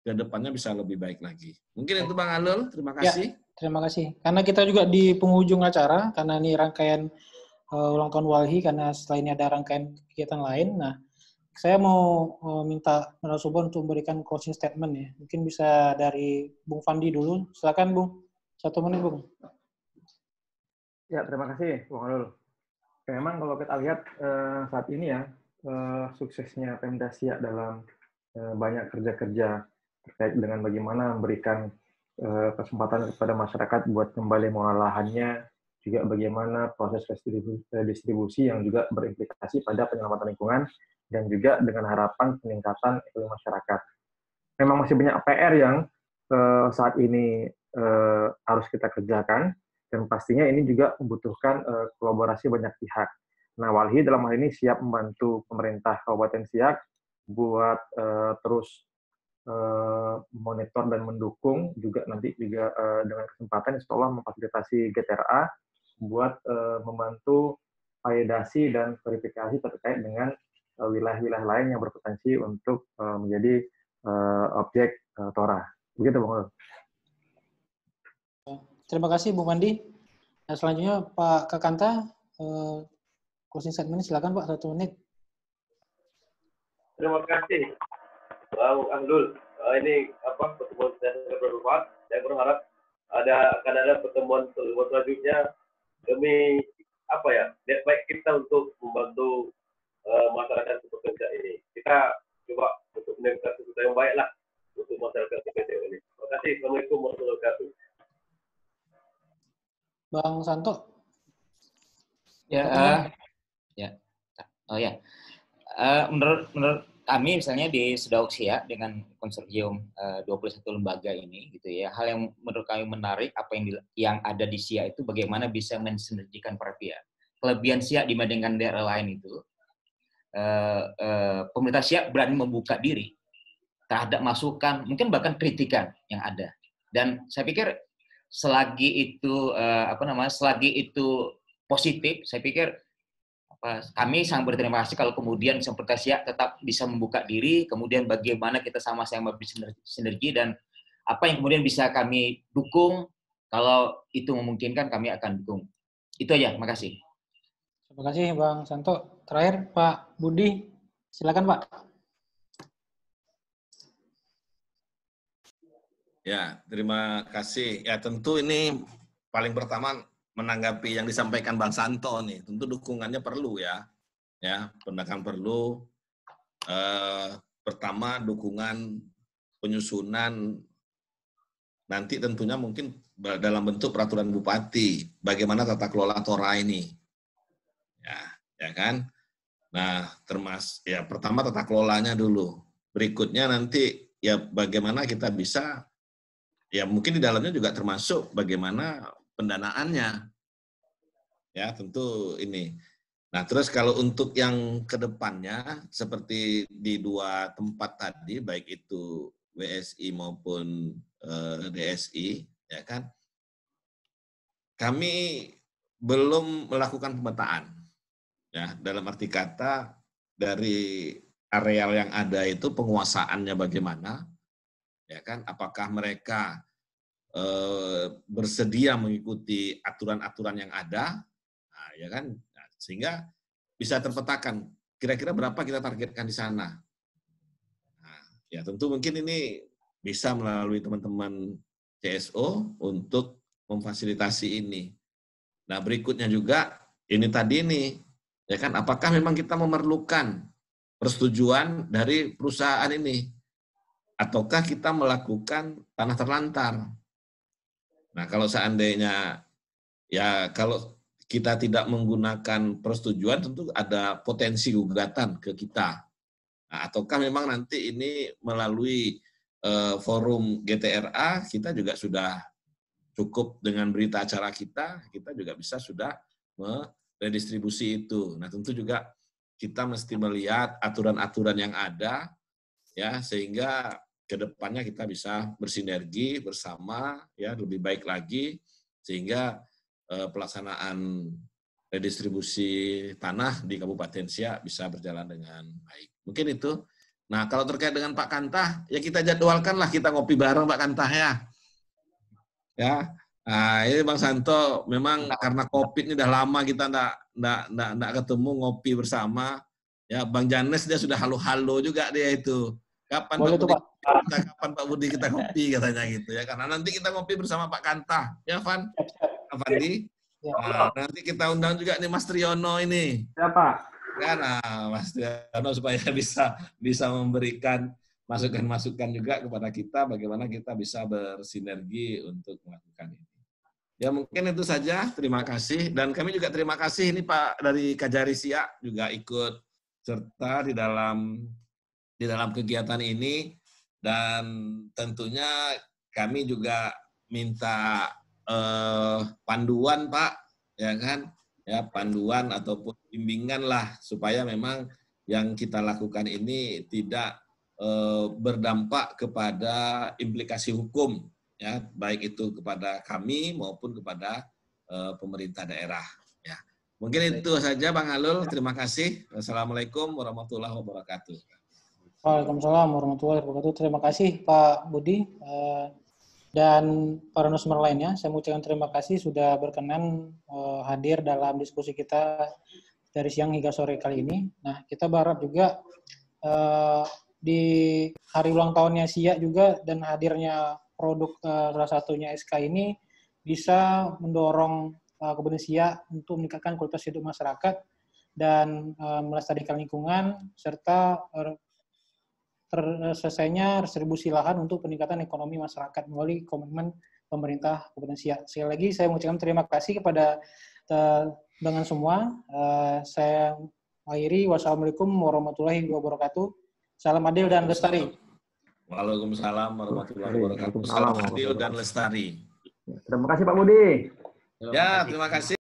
ke depannya bisa lebih baik lagi. Mungkin itu Bang Alul, terima kasih. Ya, terima kasih. Karena kita juga di penghujung acara, karena ini rangkaian ulang tahun Walhi, karena setelah ini ada rangkaian kegiatan lain. Nah, saya mau minta narasumber untuk memberikan closing statement ya. Mungkin bisa dari Bung Fandi dulu. Silakan Bung. 1 menit Bung. Ya, terima kasih Bung Alul. Memang kalau kita lihat saat ini ya, suksesnya Pemda Siak dalam banyak kerja-kerja terkait dengan bagaimana memberikan kesempatan kepada masyarakat buat kembali mengolah lahannya, juga bagaimana proses distribusi yang juga berimplikasi pada penyelamatan lingkungan, dan juga dengan harapan peningkatan ekonomi masyarakat. Memang masih banyak PR yang saat ini harus kita kerjakan, dan pastinya ini juga membutuhkan kolaborasi banyak pihak. Nah, Walhi dalam hal ini siap membantu pemerintah Kabupaten Siak buat terus monitor dan mendukung, juga nanti juga dengan kesempatan insya Allah memfasilitasi GTRA buat membantu validasi dan verifikasi terkait dengan wilayah-wilayah lain yang berpotensi untuk menjadi objek Tora. Begitu Bang Alul. Terima kasih Bung Fandi. Nah, selanjutnya Pak Kakanta, closing statement silakan Pak, 1 menit. Terima kasih Bang Ahlul, ini pertemuan saya bermanfaat. Saya berharap akan ada pertemuan selanjutnya demi niat baik kita untuk membantu masyarakat pekerja ini. Kita coba untuk meningkatkan sesuatu yang baik lah untuk masyarakat pekerja ini. Terima kasih. Assalamualaikum warahmatullahi wabarakatuh. Bang Santo. Menurut kami misalnya di Sudauxia dengan konsorsium 21 lembaga ini gitu ya, hal yang menurut kami menarik apa yang ada di SIA itu bagaimana bisa mensinergikan para pihak. Kelebihan SIA dibandingkan daerah lain itu pemerintah SIA berani membuka diri terhadap masukan, mungkin bahkan kritikan yang ada. Dan saya pikir selagi itu positif, saya pikir kami sangat berterima kasih kalau kemudian pemerintah SIA tetap bisa membuka diri, kemudian bagaimana kita sama-sama bersinergi dan apa yang kemudian bisa kami dukung, kalau itu memungkinkan kami akan dukung. Itu aja, terima kasih. Terima kasih Bang Santo. Terakhir Pak Budi, silakan Pak. Ya, terima kasih. Ya tentu ini paling pertama menanggapi yang disampaikan Bang Santo nih, tentu dukungannya perlu ya. Ya, pendakan perlu. Pertama dukungan penyusunan nanti tentunya mungkin dalam bentuk peraturan bupati bagaimana tata kelola TORA ini. Ya kan? Nah, pertama tata kelolanya dulu. Berikutnya nanti ya bagaimana kita bisa ya mungkin di dalamnya juga termasuk bagaimana pendanaannya. Ya, tentu ini. Nah, terus kalau untuk yang ke depannya seperti di dua tempat tadi baik itu WSI maupun DSI, ya kan? Kami belum melakukan pemetaan. Ya, dalam arti kata dari areal yang ada itu penguasaannya bagaimana? Ya kan? Apakah mereka bersedia mengikuti aturan-aturan yang ada? Nah, ya kan? Nah, sehingga bisa terpetakan kira-kira berapa kita targetkan di sana. Nah, ya tentu mungkin ini bisa melalui teman-teman CSO untuk memfasilitasi ini. Nah, berikutnya juga ini tadi nih, ya kan, apakah memang kita memerlukan persetujuan dari perusahaan ini ataukah kita melakukan tanah terlantar? Nah, kalau seandainya ya kalau kita tidak menggunakan persetujuan tentu ada potensi gugatan ke kita. Nah, ataukah memang nanti ini melalui forum GTRA kita juga sudah cukup dengan berita acara kita juga bisa sudah meredistribusi itu. Nah, tentu juga kita mesti melihat aturan-aturan yang ada ya sehingga kedepannya kita bisa bersinergi bersama ya lebih baik lagi sehingga pelaksanaan redistribusi tanah di Kabupaten Siak bisa berjalan dengan baik. Mungkin itu. Nah, kalau terkait dengan Pak Kantah, ya kita jadwalkanlah kita ngopi bareng Pak Kantah ya. Ya. Nah, ini Bang Santo memang karena Covid ini udah lama kita enggak ketemu ngopi bersama. Ya, Bang Janes dia sudah halo-halo juga dia itu. Kapan Boleh Pak Budi kita ngopi katanya gitu ya. Karena nanti kita ngopi bersama Pak Kantah, ya Van? Avandi. Nah, nanti kita undang juga nih Mas Triyono ini. Siapa? Kan, Mas Triyono supaya bisa memberikan masukan-masukan juga kepada kita bagaimana kita bisa bersinergi untuk melakukan ini. Ya mungkin itu saja. Terima kasih dan kami juga terima kasih ini Pak dari Kajari Siak juga ikut serta di dalam kegiatan ini dan tentunya kami juga minta panduan Pak, ya kan, ya panduan ataupun bimbingan lah supaya memang yang kita lakukan ini tidak berdampak kepada implikasi hukum, ya baik itu kepada kami maupun kepada pemerintah daerah. Ya, mungkin itu saja Bang Alul. Terima kasih. Wassalamualaikum warahmatullahi wabarakatuh. Waalaikumsalam warahmatullahi wabarakatuh. Terima kasih Pak Budi. Dan para narasumber lainnya, saya mengucapkan terima kasih sudah berkenan hadir dalam diskusi kita dari siang hingga sore kali ini. Nah, kita berharap juga di hari ulang tahunnya SIA juga dan hadirnya produk salah satunya SK ini bisa mendorong Kabupaten Siak untuk meningkatkan kualitas hidup masyarakat dan melestarikan lingkungan serta selesainya distribusi lahan untuk peningkatan ekonomi masyarakat melalui komitmen pemerintah Kabupaten Siak. Sekali lagi saya mengucapkan terima kasih kepada dengan semua. Saya akhiri. Wassalamualaikum warahmatullahi wabarakatuh. Salam adil dan lestari. Waalaikumsalam warahmatullahi wabarakatuh. Salam adil dan lestari. Terima kasih Pak Budi. Ya, terima kasih.